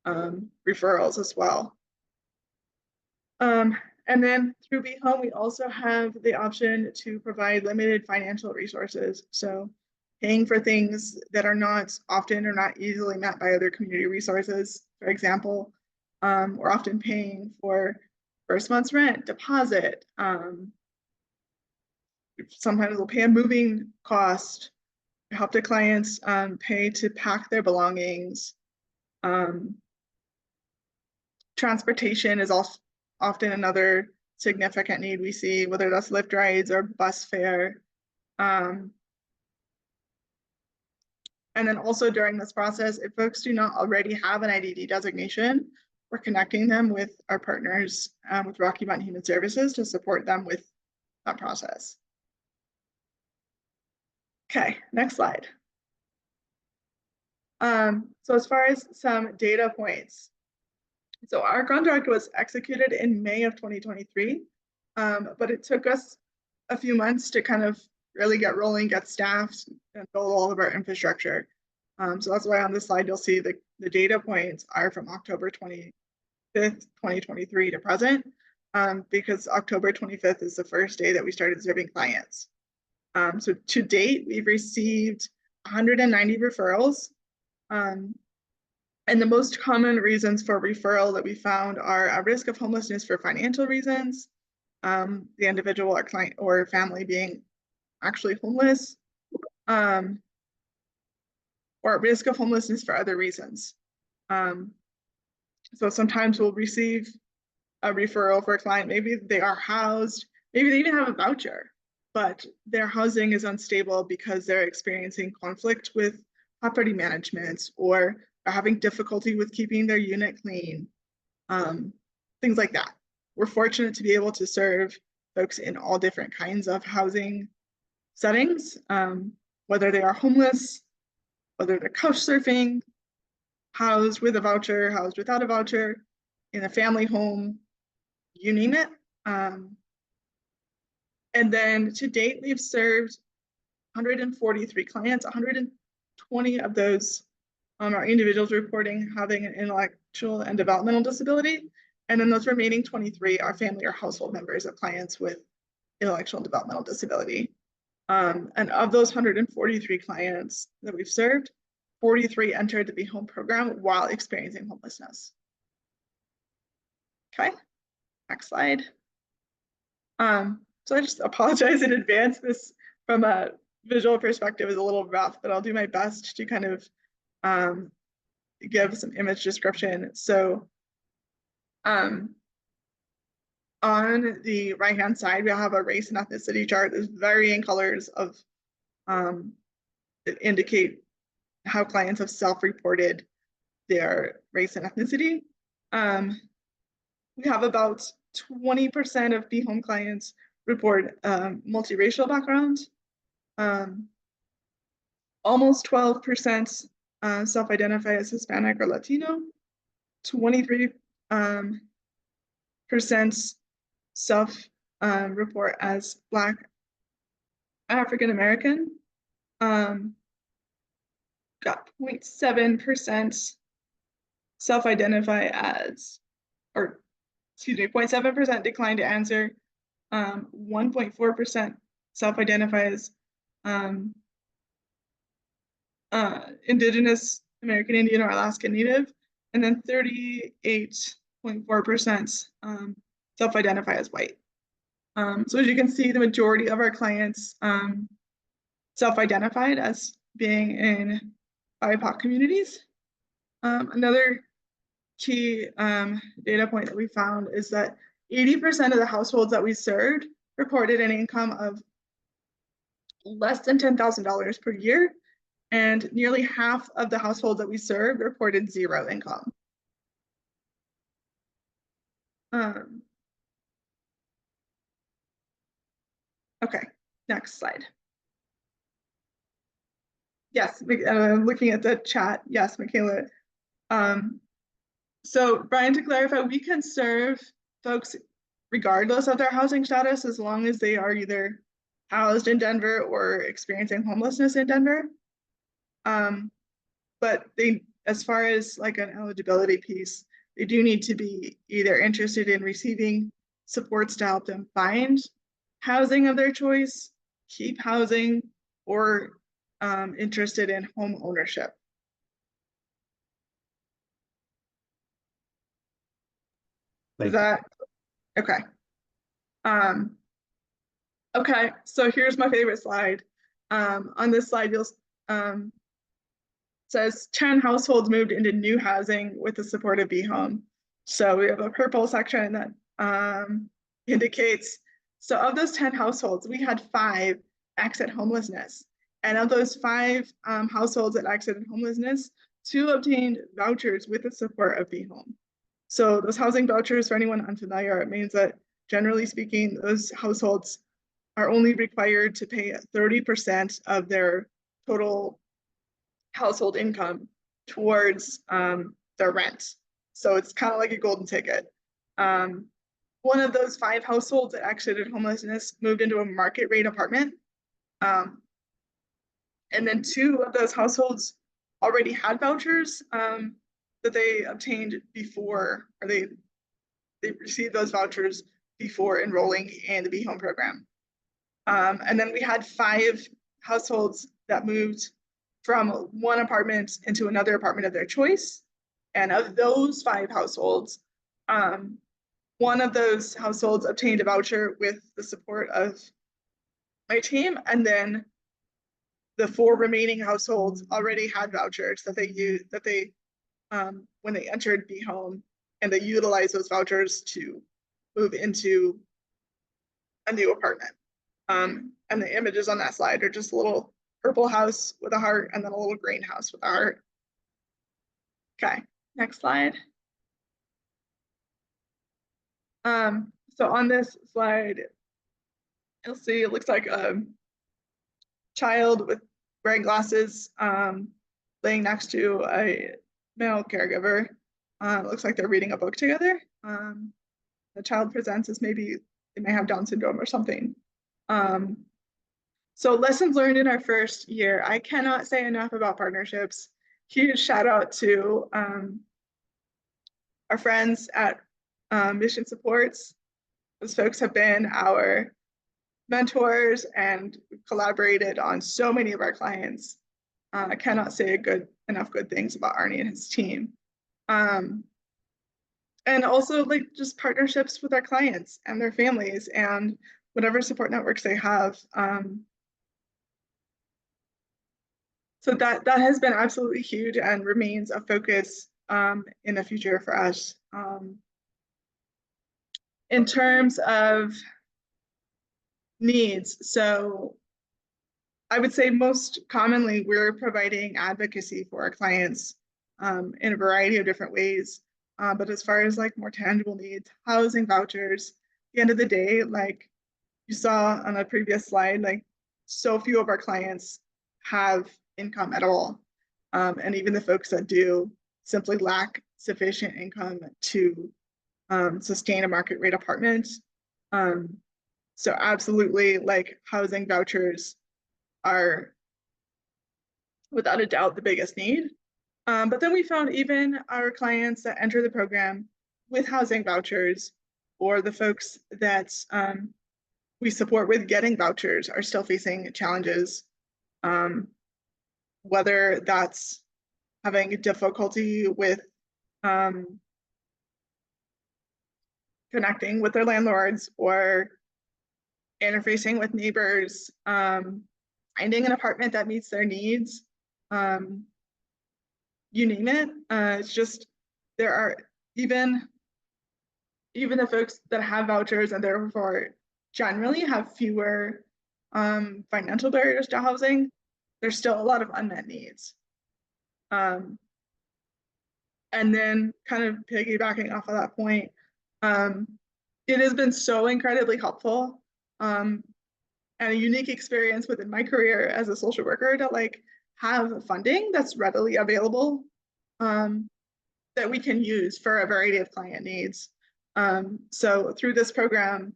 referrals as well. And then through Be Home, we also have the option to provide limited financial resources. So paying for things that are not often or not easily met by other community resources. For example, we're often paying for first month's rent, deposit. Sometimes we'll pay a moving cost, help the clients pay to pack their belongings. Transportation is also often another significant need we see, whether that's Lyft rides or bus fare. And then also during this process, if folks do not already have an IDD designation, we're connecting them with our partners with Rocky Mountain Human Services to support them with that process. Okay, next slide. So as far as some data points, so our contract was executed in May of 2023, but it took us a few months to kind of really get rolling, get staffed, and build all of our infrastructure. So that's why on this slide, you'll see the data points are from October 25th, 2023 to present. because October 25th is the first day that we started serving clients. So to date, we've received 190 referrals. And the most common reasons for referral that we found are a risk of homelessness for financial reasons, the individual or client or family being actually homeless, or at risk of homelessness for other reasons. So sometimes we'll receive a referral for a client. Maybe they are housed, maybe they even have a voucher, but their housing is unstable because they're experiencing conflict with property management or are having difficulty with keeping their unit clean, things like that. We're fortunate to be able to serve folks in all different kinds of housing settings, whether they are homeless, whether they're couch surfing, housed with a voucher, housed without a voucher, in a family home, you name it. And then to date, we've served 143 clients. 120 of those are individuals reporting having an intellectual and developmental disability. And then those remaining 23 are family or household members of clients with intellectual and developmental disability. And of those 143 clients that we've served, 43 entered the Be Home program while experiencing homelessness. Okay, next slide. So I just apologize in advance. This from a visual perspective is a little rough, but I'll do my best to kind of give some image description. So on the right-hand side, we have a race and ethnicity chart. There's varying colors of that indicate how clients have self-reported their race and ethnicity. We have about 20% of Be Home clients report multiracial background. Almost 12% self-identify as Hispanic or Latino. 23% self-report as Black African American. Got 0.7% self-identify as, or excuse me, 0.7% declined to answer. 1.4% self-identify as Indigenous American Indian or Alaska Native, and then 38.4% self-identify as white. So as you can see, the majority of our clients self-identified as being in BIPOC communities. Another key data point that we found is that 80% of the households that we served reported an income of less than $10,000 per year, and nearly half of the households that we served reported zero income. Okay, next slide. Yes, looking at the chat. Yes, Michaela. So Brian, to clarify, we can serve folks regardless of their housing status as long as they are either housed in Denver or experiencing homelessness in Denver. But they, as far as like an eligibility piece, they do need to be either interested in receiving supports to help them find housing of their choice, keep housing, or interested in home ownership. Is that okay? Okay, so here's my favorite slide. On this slide, you'll says 10 households moved into new housing with the support of Be Home. So we have a purple section that indicates, so of those 10 households, we had 5 exit homelessness. And of those 5 households that exited homelessness, 2 obtained vouchers with the support of Be Home. So those housing vouchers, for anyone unfamiliar, it means that generally speaking, those households are only required to pay 30% of their total household income towards their rent. So it's kind of like a golden ticket. One of those 5 households that exited homelessness moved into a market rate apartment. And then 2 of those households already had vouchers that they obtained before, or they received those vouchers before enrolling in the Be Home program. And then we had 5 households that moved from one apartment into another apartment of their choice. And of those 5 households, one of those households obtained a voucher with the support of my team, and then the 4 remaining households already had vouchers that they used when they entered Be Home, and they utilized those vouchers to move into a new apartment. And the images on that slide are just a little purple house with a heart and then a little green house with a heart. Okay, next slide. So on this slide, you'll see it looks like a child with wearing glasses laying next to a male caregiver. It looks like they're reading a book together. The child presents as maybe they may have Down syndrome or something. So lessons learned in our first year. I cannot say enough about partnerships. Huge shout out to our friends at Mission Supports. Those folks have been our mentors and collaborated on so many of our clients. I cannot say enough good things about Arnie and his team. And also like just partnerships with our clients and their families and whatever support networks they have. So that has been absolutely huge and remains a focus in the future for us. In terms of needs, so I would say most commonly we're providing advocacy for our clients in a variety of different ways. But as far as like more tangible needs, housing vouchers, at the end of the day, like you saw on a previous slide, like so few of our clients have income at all. And even the folks that do simply lack sufficient income to sustain a market rate apartment. So absolutely like housing vouchers are without a doubt the biggest need. But then we found even our clients that enter the program with housing vouchers or the folks that we support with getting vouchers are still facing challenges. Whether that's having difficulty with connecting with their landlords or interfacing with neighbors, finding an apartment that meets their needs, you name it. It's just, there are even the folks that have vouchers and therefore generally have fewer financial barriers to housing, there's still a lot of unmet needs. And then kind of piggybacking off of that point, it has been so incredibly helpful and a unique experience within my career as a social worker to like have funding that's readily available that we can use for a variety of client needs. So through this program,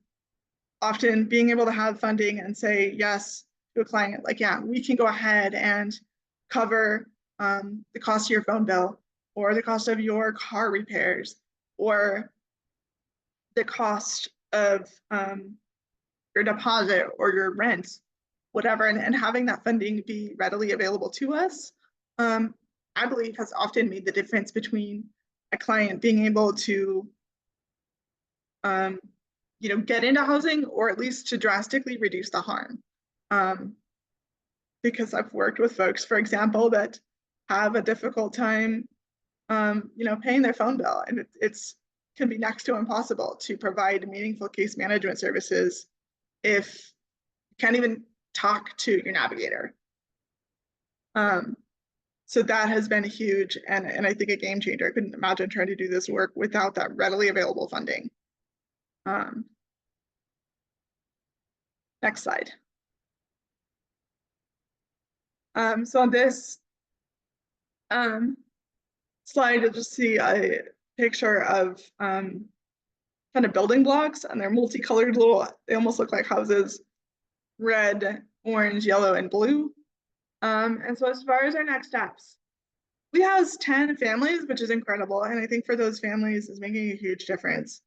often being able to have funding and say yes to a client, like, yeah, we can go ahead and cover the cost of your phone bill or the cost of your car repairs or the cost of your deposit or your rent, whatever, and having that funding be readily available to us, I believe has often made the difference between a client being able to get into housing or at least to drastically reduce the harm. Because I've worked with folks, for example, that have a difficult time paying their phone bill, and it's can be next to impossible to provide meaningful case management services if you can't even talk to your navigator. So that has been huge and I think a game changer. I couldn't imagine trying to do this work without that readily available funding. Next slide. So on this slide, you'll just see a picture of kind of building blocks, and they're multicolored they almost look like houses, red, orange, yellow, and blue. And so as far as our next steps, we house 10 families, which is incredible. And I think for those families is making a huge difference.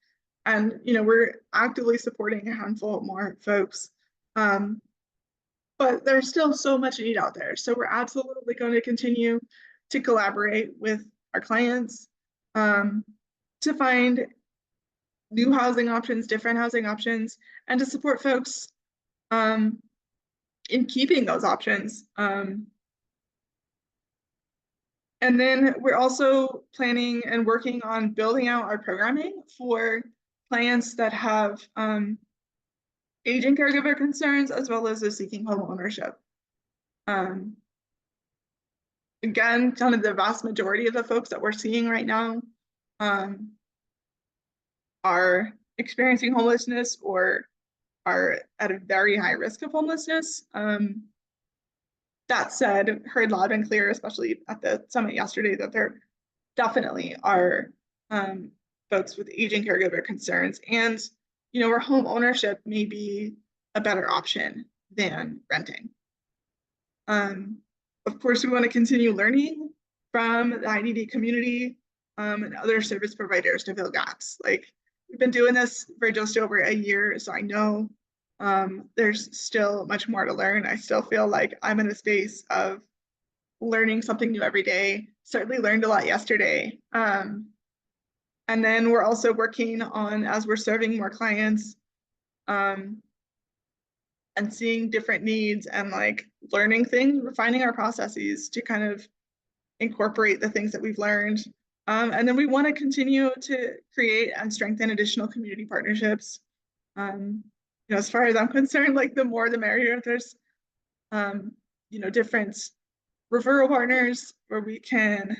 And, we're actively supporting a handful more folks. But there's still so much need out there. So we're absolutely going to continue to collaborate with our clients to find new housing options, different housing options, and to support folks in keeping those options. And then we're also planning and working on building out our programming for clients that have aging caregiver concerns, as well as those seeking home ownership. Again, kind of the vast majority of the folks that we're seeing right now are experiencing homelessness or are at a very high risk of homelessness. That said, heard loud and clear, especially at the summit yesterday, that there definitely are folks with aging caregiver concerns, and where home ownership may be a better option than renting. Of course, we want to continue learning from the IDD community and other service providers to fill gaps. Like, we've been doing this for just over a year, so I know there's still much more to learn. I still feel like I'm in a space of learning something new every day. Certainly learned a lot yesterday. And then we're also working on, as we're serving more clients, and seeing different needs and like learning things, refining our processes to kind of incorporate the things that we've learned. And then we want to continue to create and strengthen additional community partnerships. As far as I'm concerned, like the more the merrier. There's different referral partners where we can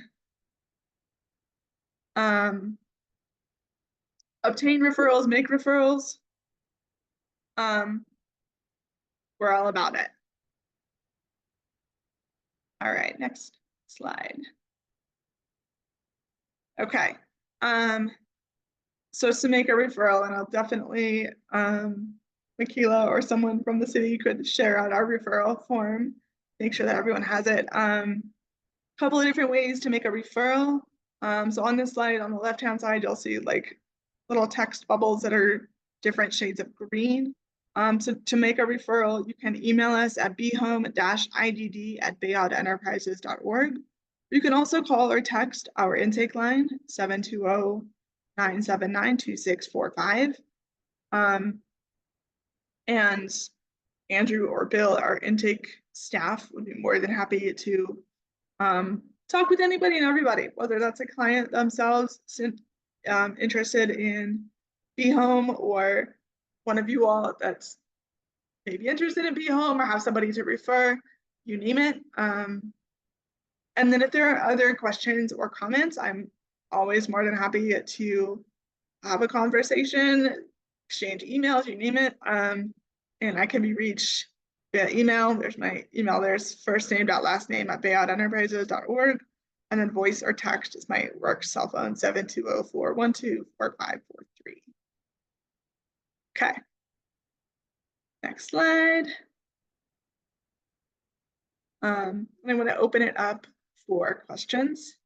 obtain referrals, make referrals. We're all about it. All right, next slide. Okay. So to make a referral, and I'll definitely, Michaela or someone from the city could share out our referral form, make sure that everyone has it. Couple of different ways to make a referral. So on this slide, on the left-hand side, you'll see like little text bubbles that are different shades of green. So to make a referral, you can email us at bhome-idd@bayoutenterprises.org. You can also call or text our intake line, 720-979-2645. And Andrew or Bill, our intake staff, would be more than happy to talk with anybody and everybody, whether that's a client themselves interested in B-Home, or one of you all that's maybe interested in B-Home or have somebody to refer, you name it. And then if there are other questions or comments, I'm always more than happy to have a conversation, exchange emails, you name it. And I can be reached via email. There's my email. There's first name.last name@bayoutenterprises.org. And then voice or text is my work cell phone, 720-412-4543. Okay. Next slide. I want to open it up for questions.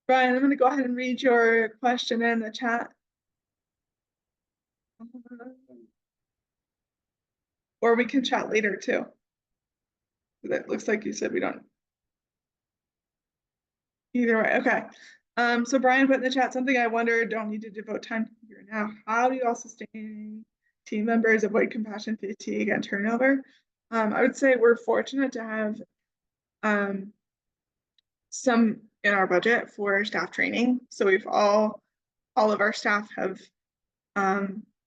Brian, I'm going to go ahead and read your question in the chat. Or we can chat later too. It looks like you said we don't. Either way, okay. So Brian put in the chat something I wonder, don't need to devote time to here now. How do you all sustain team members, avoid compassion fatigue and turnover? I would say we're fortunate to have some in our budget for staff training. So we've all of our staff have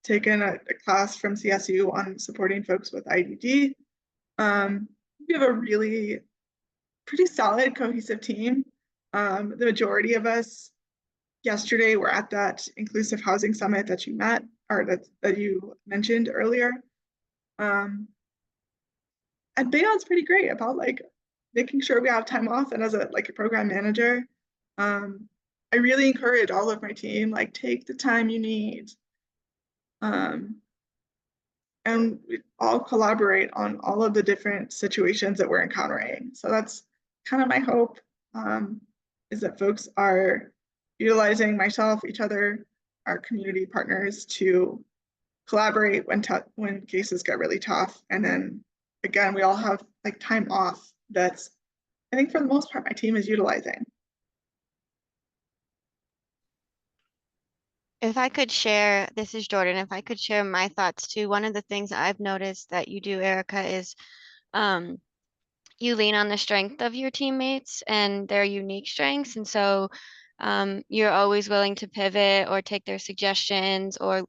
taken a class from CSU on supporting folks with IDD. We have a really pretty solid, cohesive team. The majority of us yesterday were at that inclusive housing summit that you met, or that you mentioned earlier. And Bayon's pretty great about like making sure we have time off. And as a program manager, I really encourage all of my team, like, take the time you need. And we all collaborate on all of the different situations that we're encountering. So that's kind of my hope, is that folks are utilizing myself, each other, our community partners to collaborate when cases get really tough. And then again, we all have like time off that's, I think for the most part, my team is utilizing. If I could share, this is Jordan, if I could share my thoughts too, one of the things I've noticed that you do, Erica, is you lean on the strength of your teammates and their unique strengths. And so you're always willing to pivot or take their suggestions or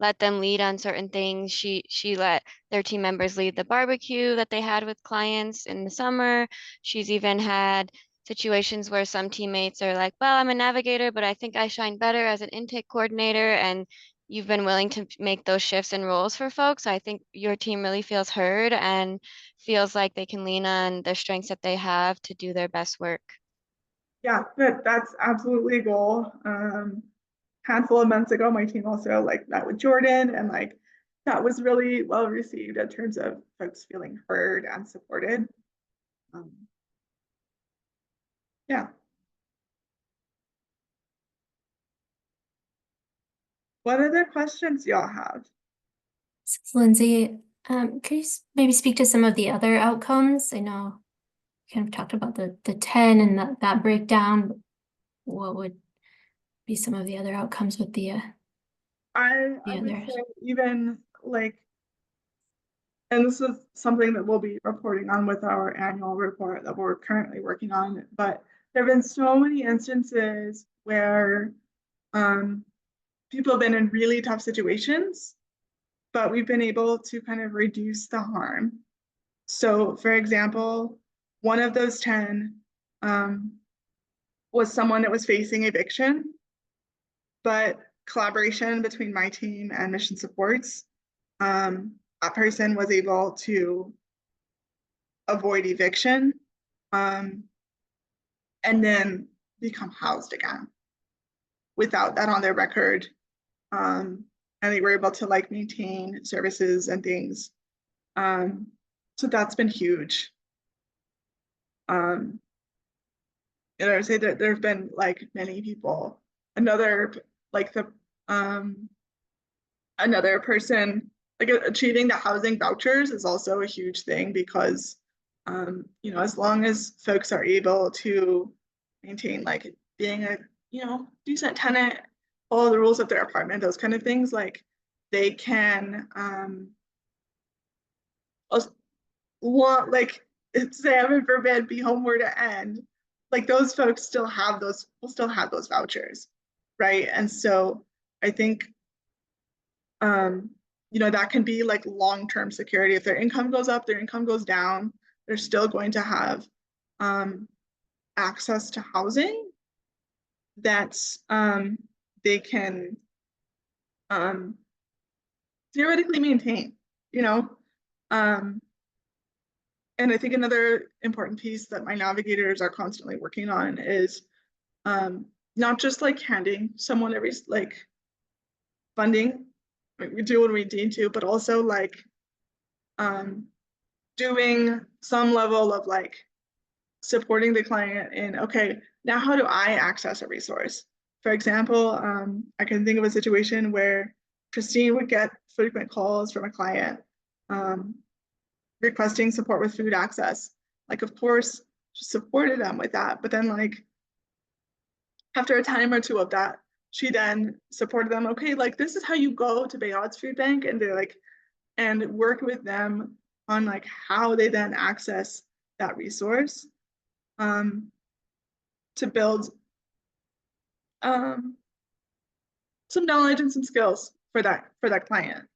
let them lead on certain things. She let their team members lead the barbecue that they had with clients in the summer. She's even had situations where some teammates are like, well, I'm a navigator, but I think I shine better as an intake coordinator. And you've been willing to make those shifts and roles for folks. I think your team really feels heard and feels like they can lean on the strengths that they have to do their best work. Yeah, that's absolutely a goal. Handful of months ago, my team also met with Jordan, and that was really well received in terms of folks feeling heard and supported. Yeah. What other questions y'all have? Lindsay, could you maybe speak to some of the other outcomes? I know you kind of talked about the 10 and that breakdown. But what would be some of the other outcomes with the I would say even and this is something that we'll be reporting on with our annual report that we're currently working on, but there have been so many instances where people have been in really tough situations, but we've been able to kind of reduce the harm. So for example, one of those 10 was someone that was facing eviction, but collaboration between my team and mission supports, that person was able to avoid eviction and then become housed again without that on their record. And they were able to maintain services and things. So that's been huge. And I would say that there have been many people. Another another person achieving the housing vouchers is also a huge thing because as long as folks are able to maintain being a decent tenant, follow the rules of their apartment, those kind of things, they can say heaven forbid be homeward to end, those folks still have those, will still have those vouchers, right? And so I think that can be long-term security. If their income goes up, their income goes down, they're still going to have access to housing that they can theoretically maintain, and I think another important piece that my navigators are constantly working on is not just handing someone every funding, we do what we need to, but also doing some level of supporting the client in, okay, now how do I access a resource? For example, I can think of a situation where Christine would get frequent calls from a client requesting support with food access. Of course, she supported them with that, but then after a time or two of that, she then supported them. Okay, this is how you go to Bayard's Food Bank, and they're and work with them on how they then access that resource to build some knowledge and some skills for that client.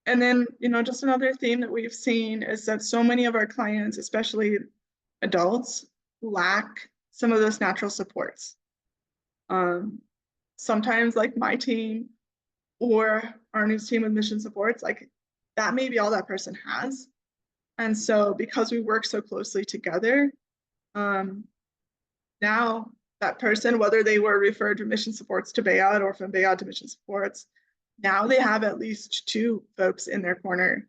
And then, just another theme that we've seen is that so many of our clients, especially adults, lack some of those natural supports. Sometimes my team or our news team with mission supports, like that may be all that person has. And so because we work so closely together, now that person, whether they were referred from mission supports to Bayard or from Bayard to mission supports, now they have at least 2 folks in their corner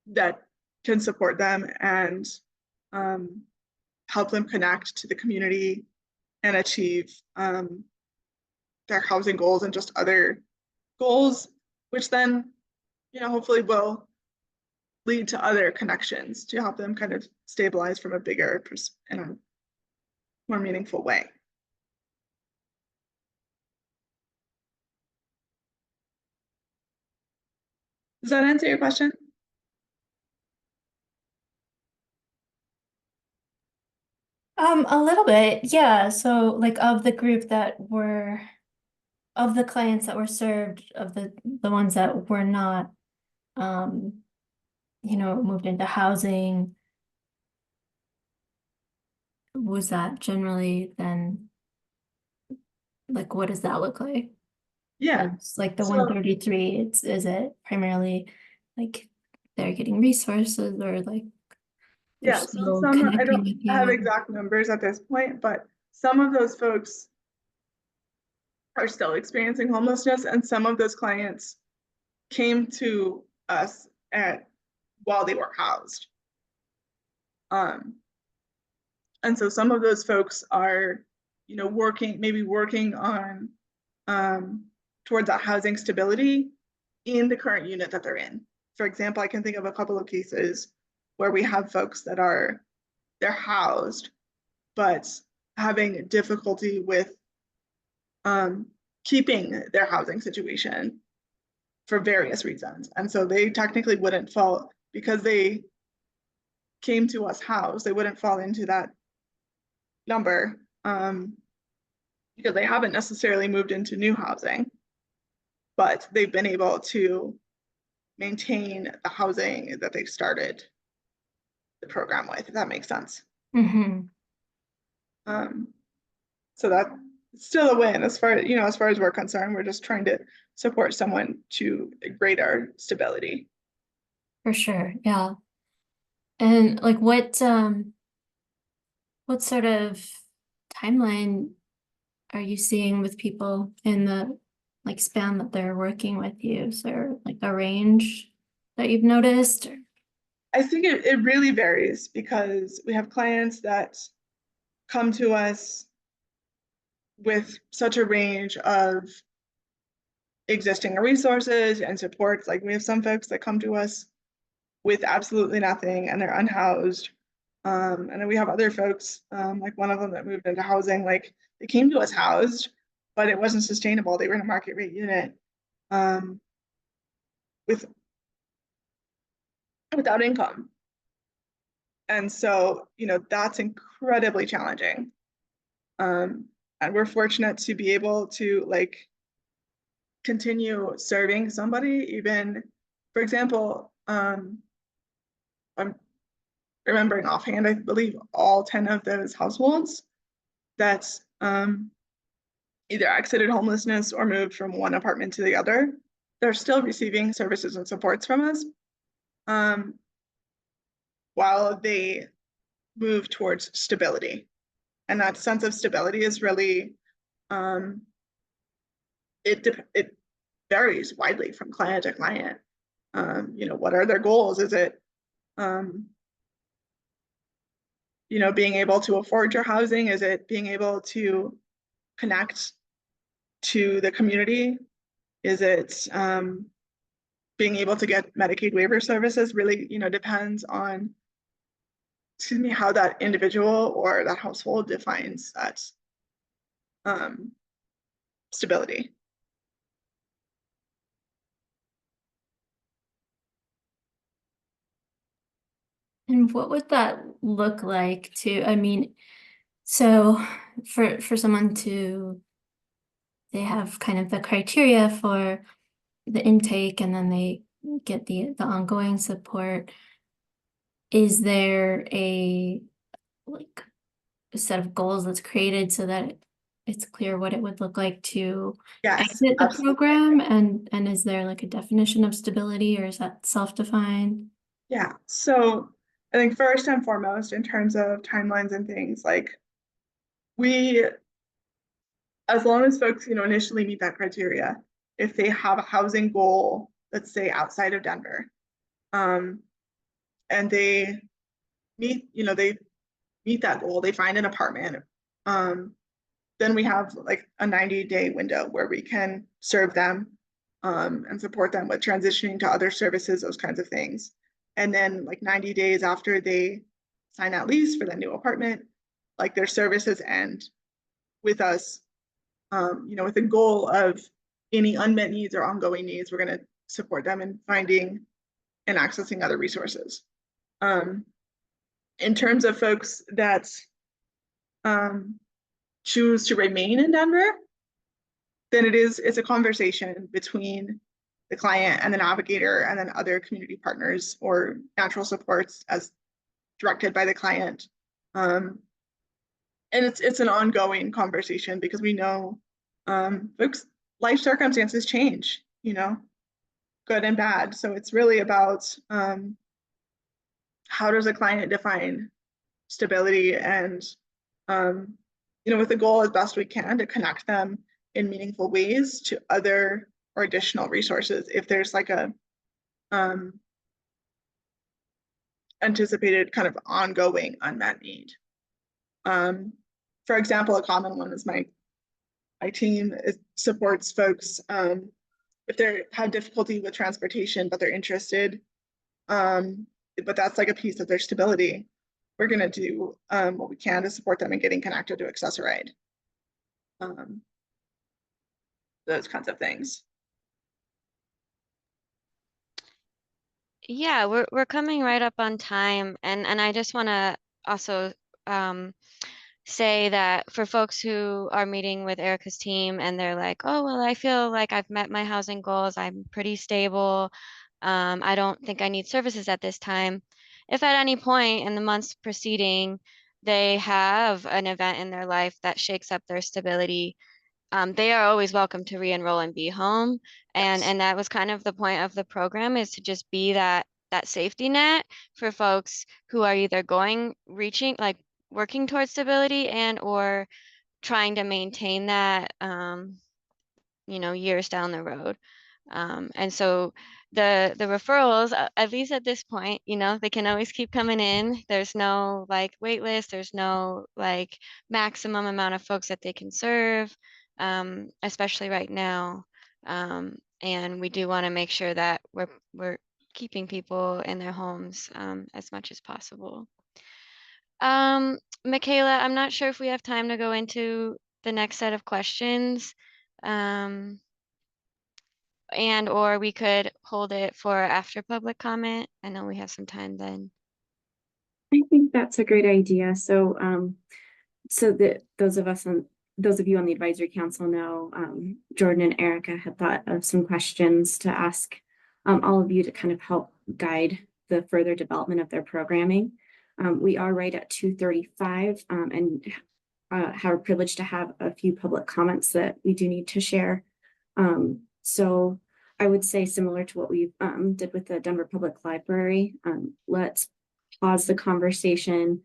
that can support them and help them connect to the community and achieve their housing goals and just other goals, which then, hopefully will lead to other connections to help them kind of stabilize from a bigger in a more meaningful way. Does that answer your question? A little bit, yeah. So like of the group that were, of the clients that were served, of the ones that were not, moved into housing, was that generally then, like, what does that look like? Yeah. It's like the So- 133, is it primarily like they're getting resources or like they're Yeah, so still some, I connecting don't with have you? exact numbers at this point, but some of those folks are still experiencing homelessness, and some of those clients came to us while they were housed. And so some of those folks are, maybe working on towards that housing stability in the current unit that they're in. For example, I can think of a couple of cases where we have folks that they're housed, but having difficulty with keeping their housing situation for various reasons. And so they technically wouldn't fall, because they came to us housed, they wouldn't fall into that number because they haven't necessarily moved into new housing, but they've been able to maintain the housing that they started the program with, if that makes sense. Mm-hmm. So that's still a win as far as we're concerned. We're just trying to support someone to greater stability. For sure, yeah. And like what sort of timeline are you seeing with people in the like span that they're working with you? Is there like a range that you've noticed? I think it really varies because we have clients that come to us with such a range of existing resources and supports. Like we have some folks that come to us with absolutely nothing and they're unhoused. And then we have other folks, like one of them that moved into housing, like they came to us housed, but it wasn't sustainable. They were in a market rate unit without income. And so, that's incredibly challenging. And we're fortunate to be able to like continue serving somebody, even, for example, I'm remembering offhand, I believe all 10 of those households that either exited homelessness or moved from one apartment to the other, they're still receiving services and supports from us while they move towards stability. And that sense of stability is really, it varies widely from client to client. What are their goals? Is it, being able to afford your housing? Is it being able to connect to the community? Is it being able to get Medicaid waiver services? Really, depends on, how that individual or that household defines that stability. And what would that look like so for someone they have kind of the criteria for the intake and then they get the ongoing support. Is there a set of goals that's created so that it's clear what it would look like to Yes, exit the absolutely. program, and is there like a definition of stability, or is that self-defined? Yeah, so I think first and foremost, in terms of timelines and things, like as long as folks, initially meet that criteria, if they have a housing goal, let's say outside of Denver, and they meet that goal, they find an apartment, then we have like a 90-day window where we can serve them and support them with transitioning to other services, those kinds of things. And then like 90 days after they sign that lease for the new apartment, like their services end with us, with the goal of any unmet needs or ongoing needs, we're going to support them in finding and accessing other resources. In terms of folks that choose to remain in Denver, then it's a conversation between the client and the navigator and then other community partners or natural supports as directed by the client. And it's an ongoing conversation because we know folks' life circumstances change, good and bad. So it's really about how does a client define stability and with the goal as best we can to connect them in meaningful ways to other or additional resources if there's like a anticipated kind of ongoing unmet need. For example, a common one is my team supports folks if they have difficulty with transportation, but they're interested, but that's like a piece of their stability. We're going to do what we can to support them in getting connected to Access-a-Ride. Those kinds of things. Yeah, we're coming right up on time, and I just want to also say that for folks who are meeting with Erica's team and they're like, oh, well, I feel like I've met my housing goals, I'm pretty stable, I don't think I need services at this time. If at any point in the months preceding they have an event in their life that shakes up their stability, they are always welcome to re-enroll and be home. And that was kind of the point of the program, is to just be that safety net for folks who are either working towards stability and or trying to maintain that years down the road. And so the referrals, at least at this point, they can always keep coming in. There's no like wait list, there's no like maximum amount of folks that they can serve, especially right now. And we do want to make sure that we're keeping people in their homes as much as possible. Michaela, I'm not sure if we have time to go into the next set of questions. And or we could hold it for after public comment. I know we have some time then. I think that's a great idea. So, so that those of you on the advisory council know, Jordan and Erica had thought of some questions to ask all of you to kind of help guide the further development of their programming. We are right at 2:35 and are privileged to have a few public comments that we do need to share. So I would say, similar to what we did with the Denver Public Library, let's pause the conversation.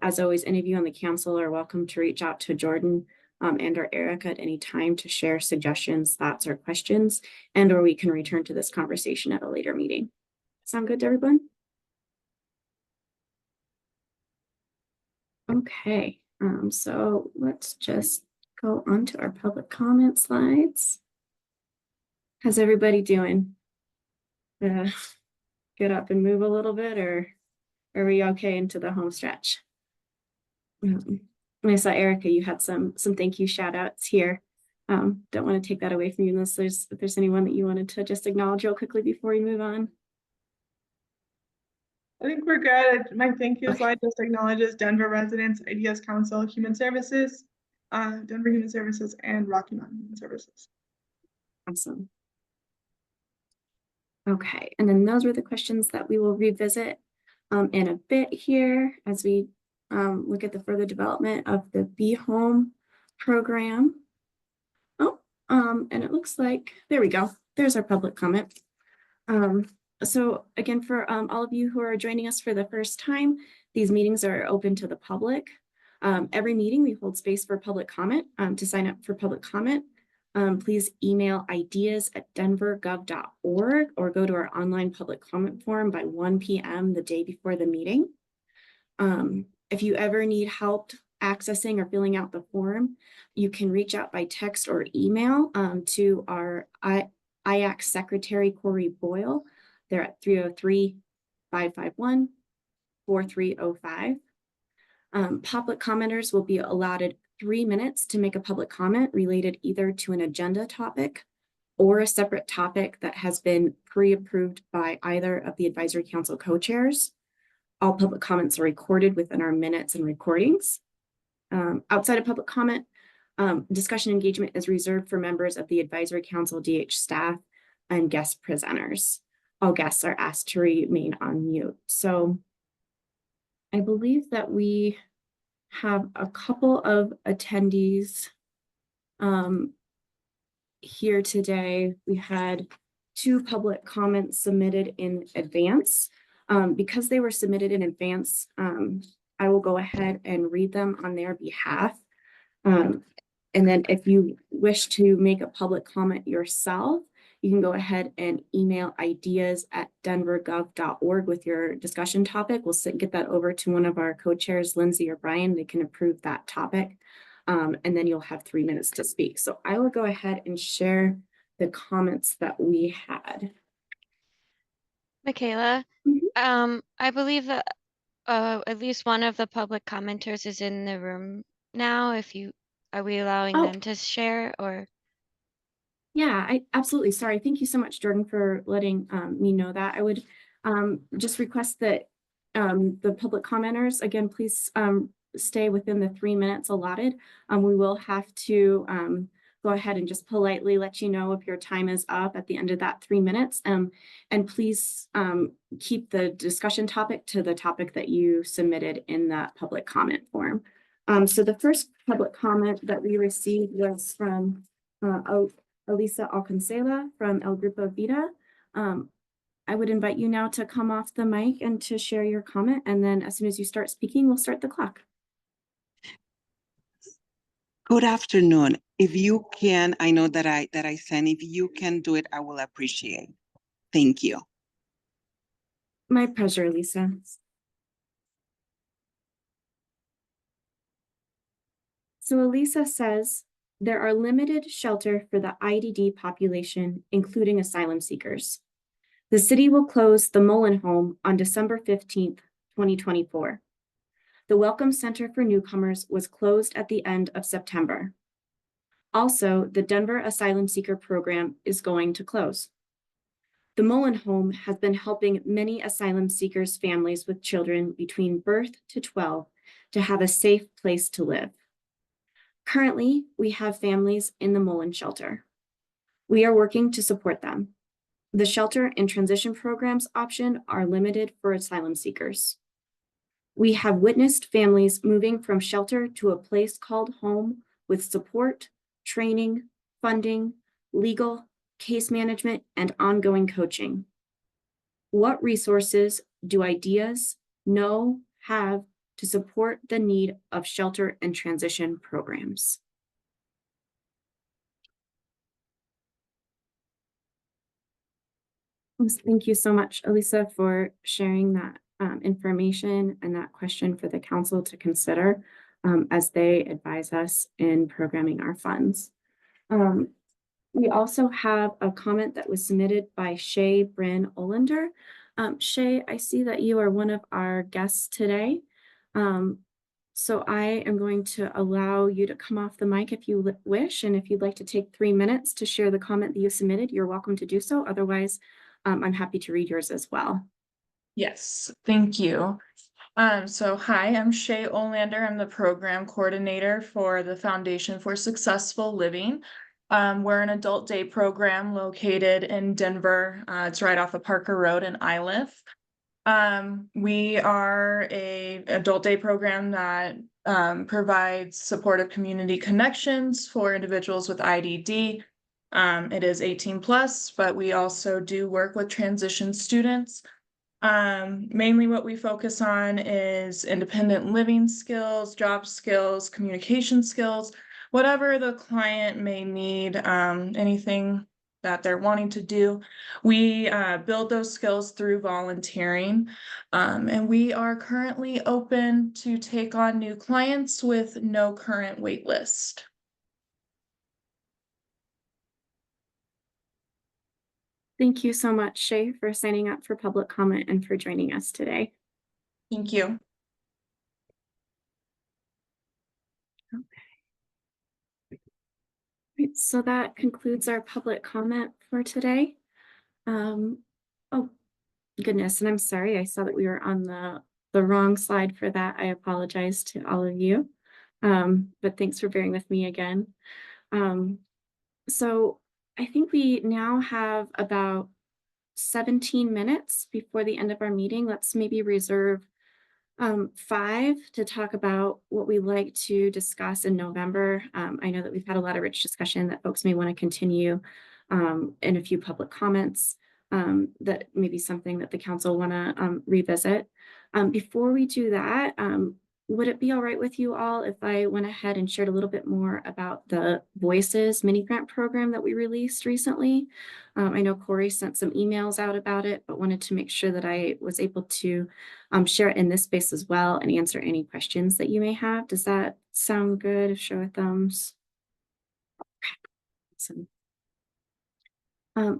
As always, any of you on the council are welcome to reach out to Jordan and or Erica at any time to share suggestions, thoughts, or questions, and or we can return to this conversation at a later meeting. Sound good to everyone? Okay, so let's just go on to our public comment slides. How's everybody doing? Get up and move a little bit, or are we okay into the home stretch? I saw Erica, you had some thank you shout outs here. Don't want to take that away from you unless if there's anyone that you wanted to just acknowledge real quickly before we move on. I think we're good. My thank you slide just acknowledges Denver residents, IDEAS Council, Human Services, Denver Human Services, and Rocky Mountain Human Services. Awesome. Okay, and then those were the questions that we will revisit in a bit here as we look at the further development of the Be Home program. Oh, and it looks like, there we go. There's our public comment. So again, for all of you who are joining us for the first time, these meetings are open to the public. Every meeting we hold space for public comment. To sign up for public comment, please email ideas@denvergov.org or go to our online public comment form by 1 p.m. the day before the meeting. If you ever need help accessing or filling out the form, you can reach out by text or email to our IAC Secretary, Corey Boyle. They're at 303-551-4305. Public commenters will be allotted 3 minutes to make a public comment related either to an agenda topic or a separate topic that has been pre-approved by either of the Advisory Council co-chairs. All public comments are recorded within our minutes and recordings. Outside of public comment, discussion engagement is reserved for members of the Advisory Council DH staff and guest presenters. All guests are asked to remain on mute. So I believe that we have a couple of attendees here today. We had 2 public comments submitted in advance. Because they were submitted in advance, I will go ahead and read them on their behalf. And then if you wish to make a public comment yourself, you can go ahead and email ideas@denvergov.org with your discussion topic. We'll get that over to one of our co-chairs, Lindsay or Brian. They can approve that topic. And then you'll have 3 minutes to speak. So I will go ahead and share the comments that we had. Michaela, I believe that at least one of the public commenters is in the room now. Are we allowing them to share or? Yeah, absolutely. Sorry. Thank you so much, Jordan, for letting me know that. I would just request that the public commenters, again, please stay within the 3 minutes allotted. We will have to go ahead and just politely let you know if your time is up at the end of that 3 minutes. And please keep the discussion topic to the topic that you submitted in that public comment form. So the first public comment that we received was from Elisa Alcancela from El Grupo Vida. I would invite you now to come off the mic and to share your comment. And then as soon as you start speaking, we'll start the clock. Good afternoon. If you can, I know that I sent, if you can do it, I will appreciate. Thank you. My pleasure, Lisa. So Elisa says, there are limited shelter for the IDD population, including asylum seekers. The city will close the Mullen home on December 15th, 2024. The Welcome Center for Newcomers was closed at the end of September. Also, the Denver Asylum Seeker Program is going to close. The Mullen home has been helping many asylum seekers' families with children between birth to 12 to have a safe place to live. Currently, we have families in the Mullen shelter. We are working to support them. The shelter and transition programs option are limited for asylum seekers. We have witnessed families moving from shelter to a place called home with support, training, funding, legal, case management, and ongoing coaching. What resources do IDEAS have to support the need of shelter and transition programs? Thank you so much, Elisa, for sharing that information and that question for the council to consider as they advise us in programming our funds. We also have a comment that was submitted by Shay Bryn Olander. Shay, I see that you are one of our guests today. So I am going to allow you to come off the mic if you wish, and if you'd like to take 3 minutes to share the comment that you submitted, you're welcome to do so. Otherwise, I'm happy to read yours as well. Yes, thank you. So hi, I'm Shay Olander. I'm the program coordinator for the Foundation for Successful Living. We're an adult day program located in Denver. It's right off of Parker Road in Iliff. We are a adult day program that provides supportive community connections for individuals with IDD. It is 18 plus, but we also do work with transition students. Mainly what we focus on is independent living skills, job skills, communication skills, whatever the client may need, anything that they're wanting to do. We build those skills through volunteering, and we are currently open to take on new clients with no current wait list. Thank you so much, Shay, for signing up for public comment and for joining us today. Thank you. Right, so that concludes our public comment for today. Oh, goodness, and I'm sorry, I saw that we were on the wrong slide for that. I apologize to all of you, but thanks for bearing with me again. So I think we now have about 17 minutes before the end of our meeting. Let's maybe reserve 5 to talk about what we like to discuss in November. I know that we've had a lot of rich discussion that folks may want to continue in a few public comments that may be something that the council want to revisit. Before we do that, would it be all right with you all if I went ahead and shared a little bit more about the Voices mini grant program that we released recently? I know Corey sent some emails out about it, but wanted to make sure that I was able to share it in this space as well and answer any questions that you may have. Does that sound good? Show of thumbs. Awesome.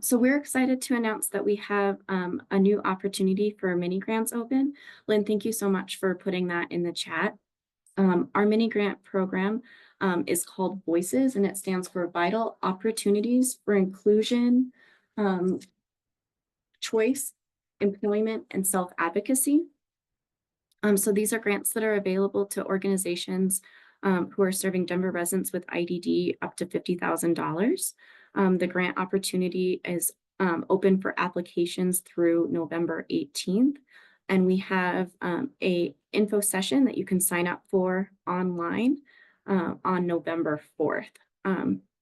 So we're excited to announce that we have a new opportunity for mini grants open. Lynn, thank you so much for putting that in the chat. Our mini grant program is called Voices, and it stands for Vital Opportunities for Inclusion, Choice, Employment, and Self-Advocacy. So these are grants that are available to organizations who are serving Denver residents with IDD up to $50,000. The grant opportunity is open for applications through November 18th. And we have a info session that you can sign up for online on November 4th.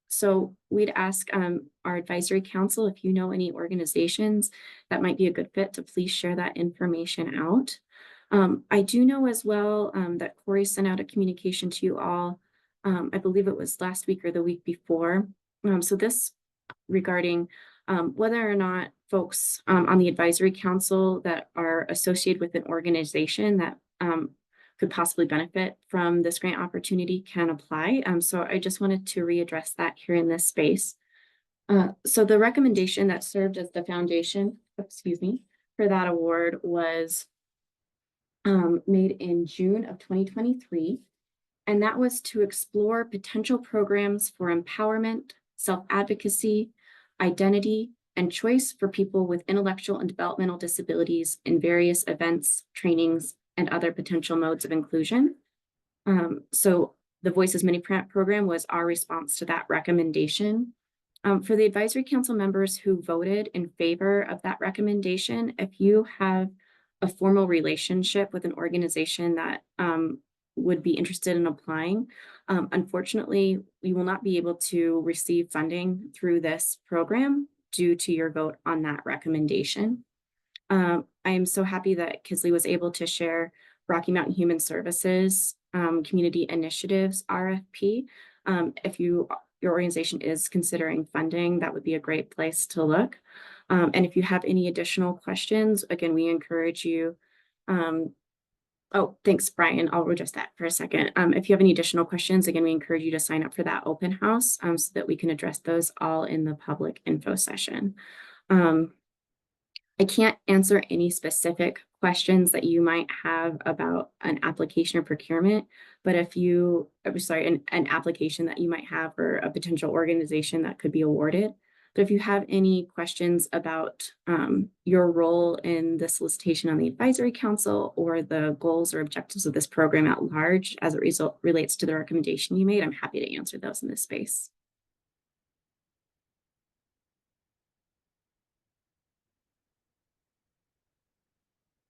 So we'd ask our advisory council, if you know any organizations that might be a good fit, to please share that information out. I do know as well that Corey sent out a communication to you all. I believe it was last week or the week before. So this regarding whether or not folks on the advisory council that are associated with an organization that could possibly benefit from this grant opportunity can apply. So I just wanted to readdress that here in this space. So the recommendation that served as the foundation, for that award was made in June of 2023. And that was to explore potential programs for empowerment, self-advocacy, identity, and choice for people with intellectual and developmental disabilities in various events, trainings, and other potential modes of inclusion. So the Voices Mini Grant Program was our response to that recommendation. For the advisory council members who voted in favor of that recommendation, if you have a formal relationship with an organization that would be interested in applying, unfortunately, we will not be able to receive funding through this program due to your vote on that recommendation. I am so happy that Kisley was able to share Rocky Mountain Human Services Community Initiatives RFP. If your organization is considering funding, that would be a great place to look. And if you have any additional questions, again, we encourage you. Oh, thanks, Brian. I'll address that for a second. If you have any additional questions, again, we encourage you to sign up for that open house so that we can address those all in the public info session. I can't answer any specific questions that you might have about an application or procurement, but if you, an application that you might have for a potential organization that could be awarded. But if you have any questions about your role in the solicitation on the advisory council or the goals or objectives of this program at large as a result relates to the recommendation you made, I'm happy to answer those in this space.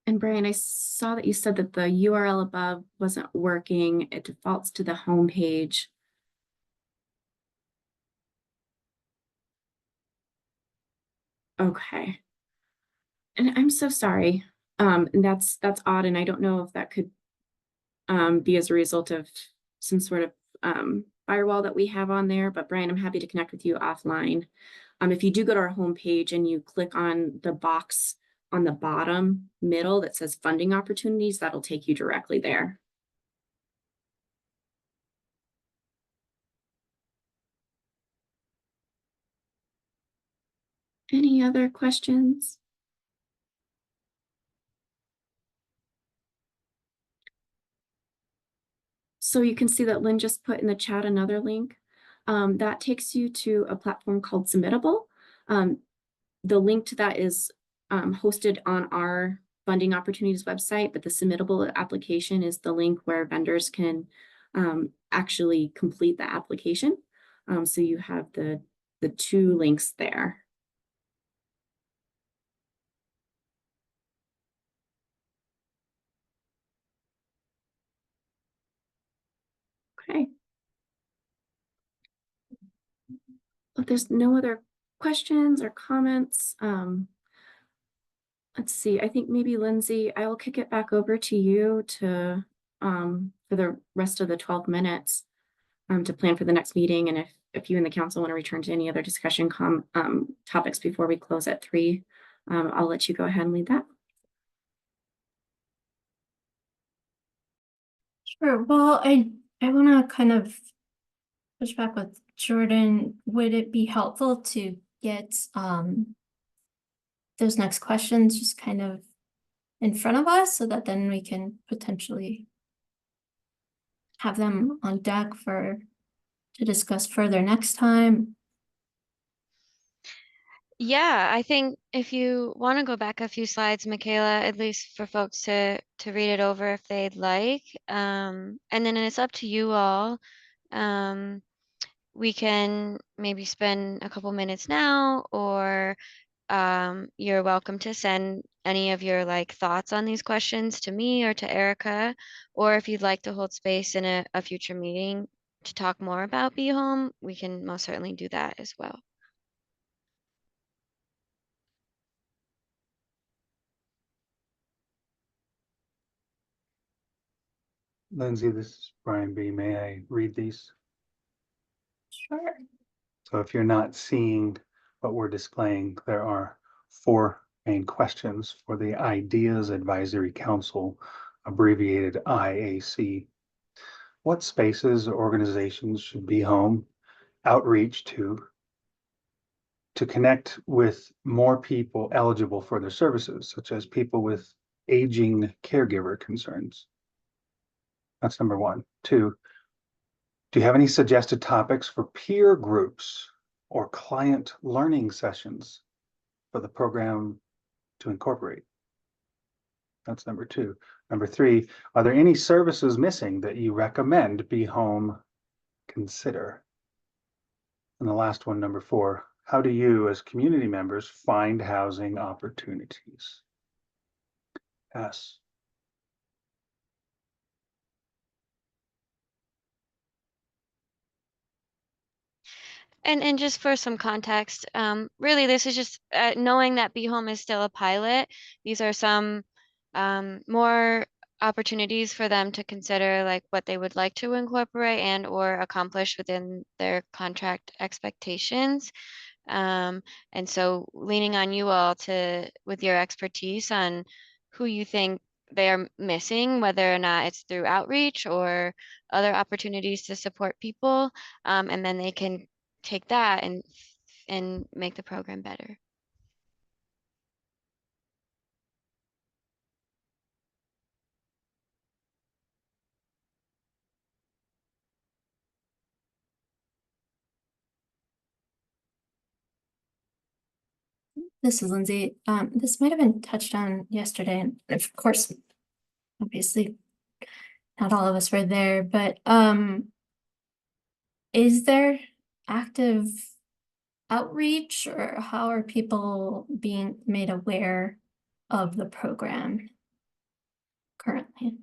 And Brian, I saw that you said that the URL above wasn't working. It defaults to the home page. Okay. And I'm so sorry. And that's odd, and I don't know if that could be as a result of some sort of firewall that we have on there. But Brian, I'm happy to connect with you offline. If you do go to our homepage and you click on the box on the bottom middle that says funding opportunities, that'll take you directly there. Any other questions? So you can see that Lynn just put in the chat another link. That takes you to a platform called Submittable. The link to that is hosted on our funding opportunities website, but the Submittable application is the link where vendors can actually complete the application. So you have the two links there. Okay. If there's no other questions or comments, let's see, I think maybe Lindsay, I will kick it back over to you to for the rest of the 12 minutes to plan for the next meeting. And if you and the council want to return to any other discussion topics before we close at 3, I'll let you go ahead and lead that. Sure. Well, I want to kind of push back with Jordan. Would it be helpful to get those next questions just kind of in front of us so that then we can potentially have them on deck to discuss further next time? Yeah, I think if you want to go back a few slides, Michaela, at least for folks to read it over if they'd like. And then it's up to you all. We can maybe spend a couple minutes now, or you're welcome to send any of your thoughts on these questions to me or to Erica, or if you'd like to hold space in a future meeting to talk more about Be Home, we can most certainly do that as well. Lindsay, this is Brian B. May I read these? Sure. So if you're not seeing what we're displaying, there are 4 main questions for the IDEAS Advisory Council, abbreviated IAC. What spaces or organizations should Be Home outreach to connect with more people eligible for their services, such as people with aging caregiver concerns? That's number 1. 2, do you have any suggested topics for peer groups or client learning sessions for the program to incorporate? That's number 2. Number 3, are there any services missing that you recommend Be Home consider? And the last one, number 4, how do you as community members find housing opportunities? S. And just for some context, really this is just knowing that Be Home is still a pilot. These are some more opportunities for them to consider what they would like to incorporate and or accomplish within their contract expectations. And so leaning on you all with your expertise on who you think they are missing, whether or not it's through outreach or other opportunities to support people, and then they can take that and make the program better. This is Lindsay. This might have been touched on yesterday, and of course, obviously, not all of us were there, but is there active outreach, or how are people being made aware of the program? currently?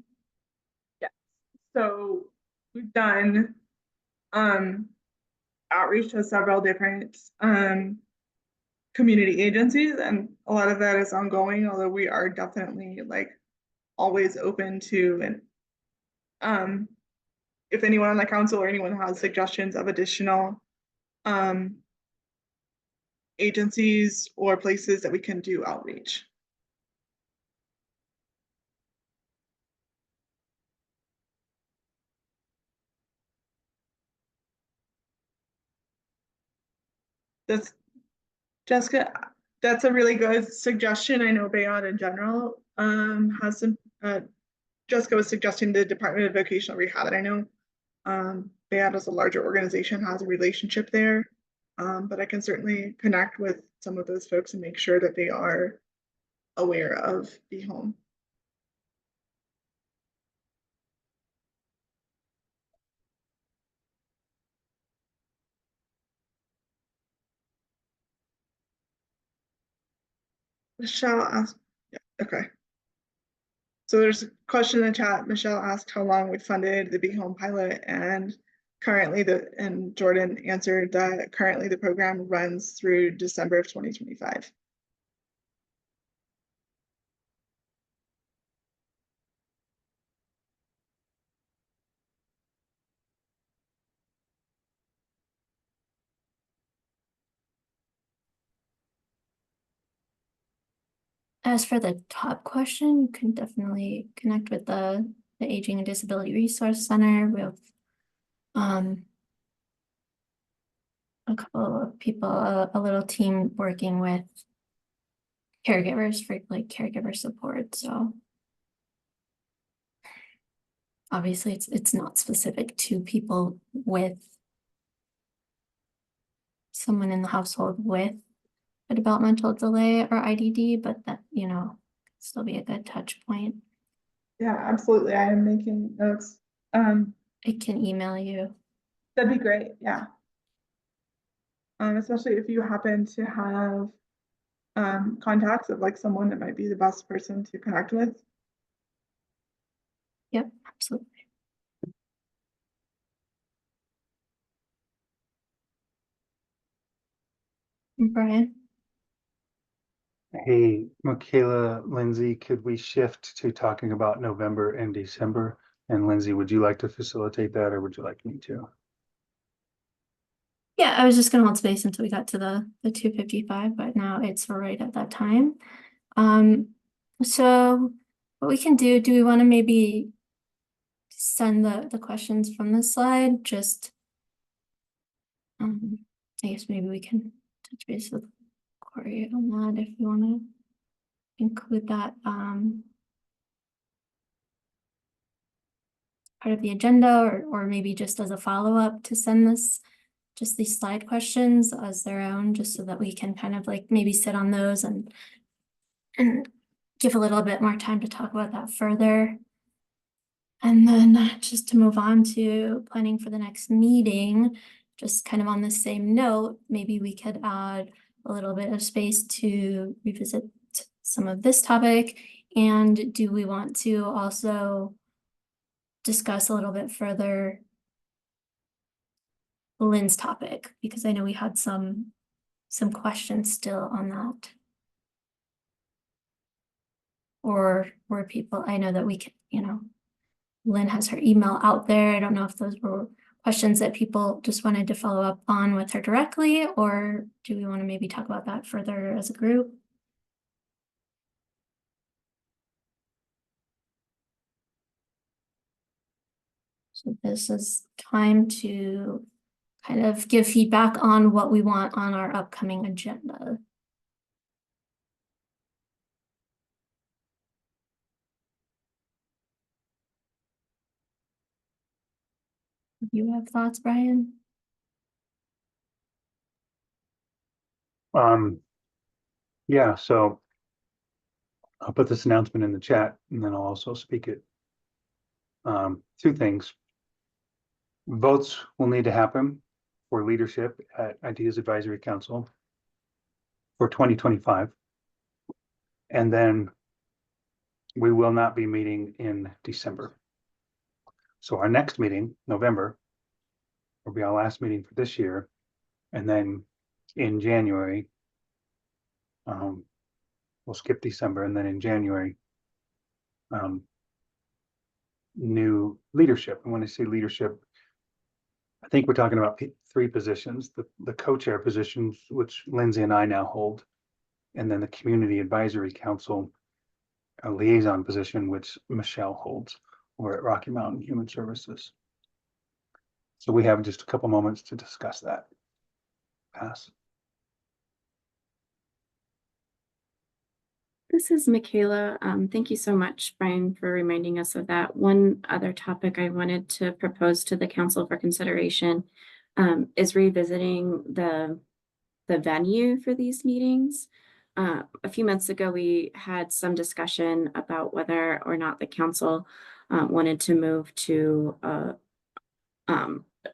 Yeah. So we've done outreach to several different community agencies, and a lot of that is ongoing, although we are definitely like always open to and if anyone on the council or anyone has suggestions of additional agencies or places that we can do outreach. That's Jessica, that's a really good suggestion. I know Bayonne in general has some Jessica was suggesting the Department of Vocational Rehab, and I know Bayonne as a larger organization has a relationship there. But I can certainly connect with some of those folks and make sure that they are aware of Be Home. Michelle asked, yeah, okay. So there's a question in the chat. Michelle asked how long we funded the Be Home pilot, and Jordan answered that currently the program runs through December of 2025. As for the top question, you can definitely connect with the Aging and Disability Resource Center. We have a couple of people, a little team working with caregivers for like caregiver support. So obviously it's not specific to people with someone in the household with a developmental delay or IDD, but that, you know, still be a good touch point. Yeah, absolutely. I am making notes. I can email you. That'd be great. Yeah. Especially if you happen to have contacts of like someone that might be the best person to connect with. Yep, absolutely. Brian? Hey, Michaela, Lindsay, could we shift to talking about November and December? And Lindsay, would you like to facilitate that, or would you like me to? Yeah, I was just gonna hold space until we got to the 2:55, but now it's right at that time. So what we can do we want to maybe send the questions from the slide? Just I guess maybe we can touch base with Corey on that if you want to include that part of the agenda, or maybe just as a follow-up to send this, just these slide questions as their own, just so that we can kind of like maybe sit on those and give a little bit more time to talk about that further. And then just to move on to planning for the next meeting, just kind of on the same note, maybe we could add a little bit of space to revisit some of this topic. And do we want to also discuss a little bit further Lynn's topic? Because I know we had some questions still on that. Or people, I know that we can, you know, Lynn has her email out there. I don't know if those were questions that people just wanted to follow up on with her directly, or do we want to maybe talk about that further as a group? So this is time to kind of give feedback on what we want on our upcoming agenda. Do you have thoughts, Brian? Yeah, so I'll put this announcement in the chat, and then I'll also speak it. Two things. Votes will need to happen for leadership at IDEAS Advisory Council for 2025. And then we will not be meeting in December. So our next meeting, November, will be our last meeting for this year. And then in January, we'll skip December, and then in January, new leadership. And when I say leadership, I think we're talking about three positions: the co-chair positions, which Lindsay and I now hold, and then the Community Advisory Council a liaison position, which Michelle holds over at Rocky Mountain Human Services. So we have just a couple moments to discuss that. Pass. This is Michaela. Thank you so much, Brian, for reminding us of that. One other topic I wanted to propose to the council for consideration is revisiting the venue for these meetings. A few months ago, we had some discussion about whether or not the council wanted to move to a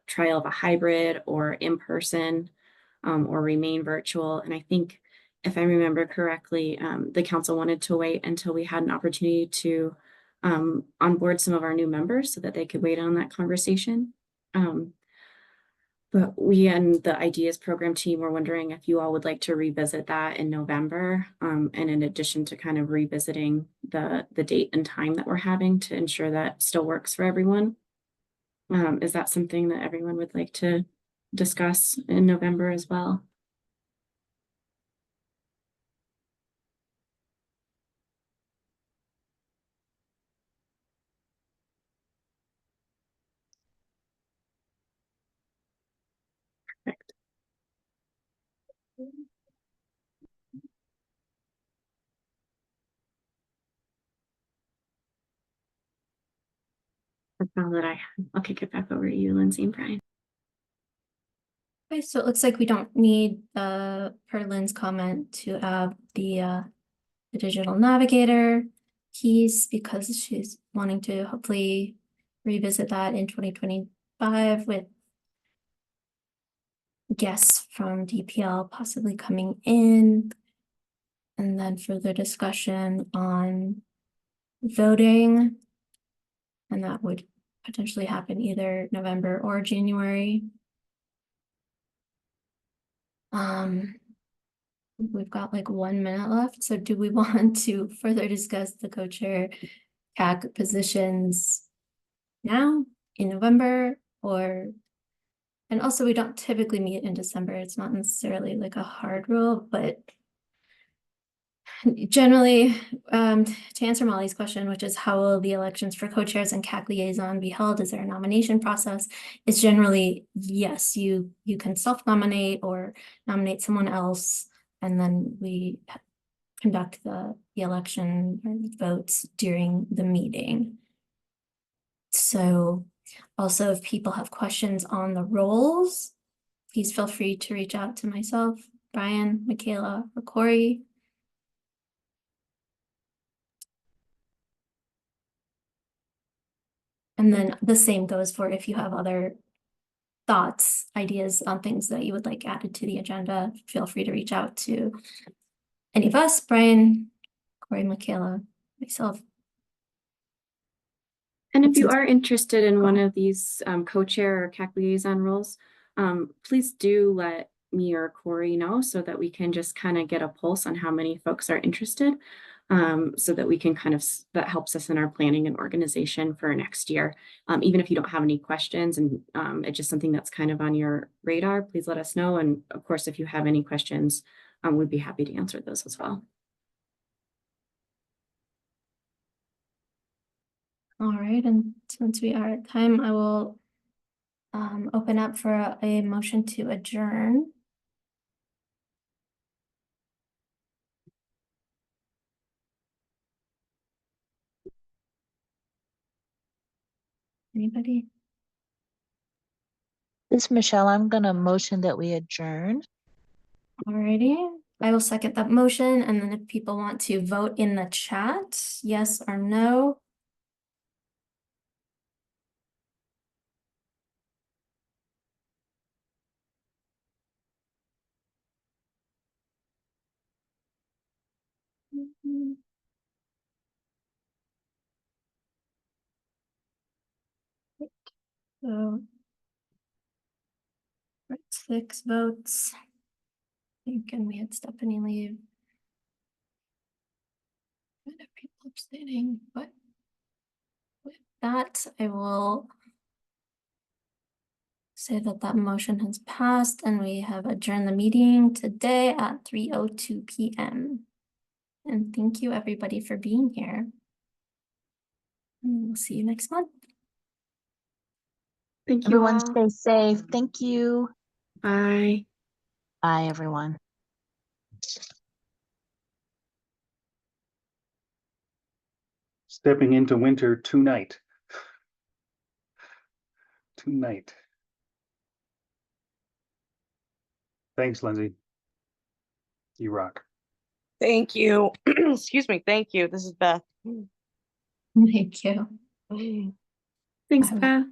trial of a hybrid or in-person or remain virtual. And I think if I remember correctly, the council wanted to wait until we had an opportunity to onboard some of our new members so that they could wait on that conversation. But we and the IDEAS program team were wondering if you all would like to revisit that in November. And in addition to kind of revisiting the date and time that we're having to ensure that still works for everyone. Is that something that everyone would like to discuss in November as well? Perfect. I found that I'll kick it back over to you, Lindsay and Brian. Okay, so it looks like we don't need, per Lynn's comment, to have the digital navigator keys because she's wanting to hopefully revisit that in 2025 with guests from DPL possibly coming in. And then further discussion on voting. And that would potentially happen either November or January. We've got like 1 minute left. So do we want to further discuss the co-chair CAC positions now in November, or, and also we don't typically meet in December. It's not necessarily like a hard rule, but generally, to answer Molly's question, which is how will the elections for co-chairs and CAC liaison be held? Is there a nomination process? It's generally, yes, you can self-nominate or nominate someone else, and then we conduct the election votes during the meeting. So also, if people have questions on the roles, please feel free to reach out to myself, Brian, Michaela, or Corey. And then the same goes for if you have other thoughts, ideas on things that you would like added to the agenda, feel free to reach out to any of us, Brian, Corey, Michaela, myself. And if you are interested in one of these co-chair or CAC liaison roles, please do let me or Corey know so that we can just kind of get a pulse on how many folks are interested, so that we can kind of, that helps us in our planning and organization for next year. Even if you don't have any questions and it's just something that's kind of on your radar, please let us know. And of course, if you have any questions, we'd be happy to answer those as well. All right, and since we are at time, I will open up for a motion to adjourn. Anybody? This is Michelle. I'm gonna motion that we adjourn. Alrighty, I will second that motion, and then if people want to vote in the chat, yes or no. So 6 votes. I think, and we had Stephanie leave. Kind of people abstaining, but with that, I will say that that motion has passed and we have adjourned the meeting today at 3:02 p.m. And thank you everybody for being here. And we'll see you next month. Thank you Everyone all. stay safe. Thank you. Bye. Bye, everyone. Stepping into winter tonight. Tonight. Thanks, Lindsay. You rock. Thank you. Excuse me. Thank you. This is Beth. Thank you. Thanks, Beth.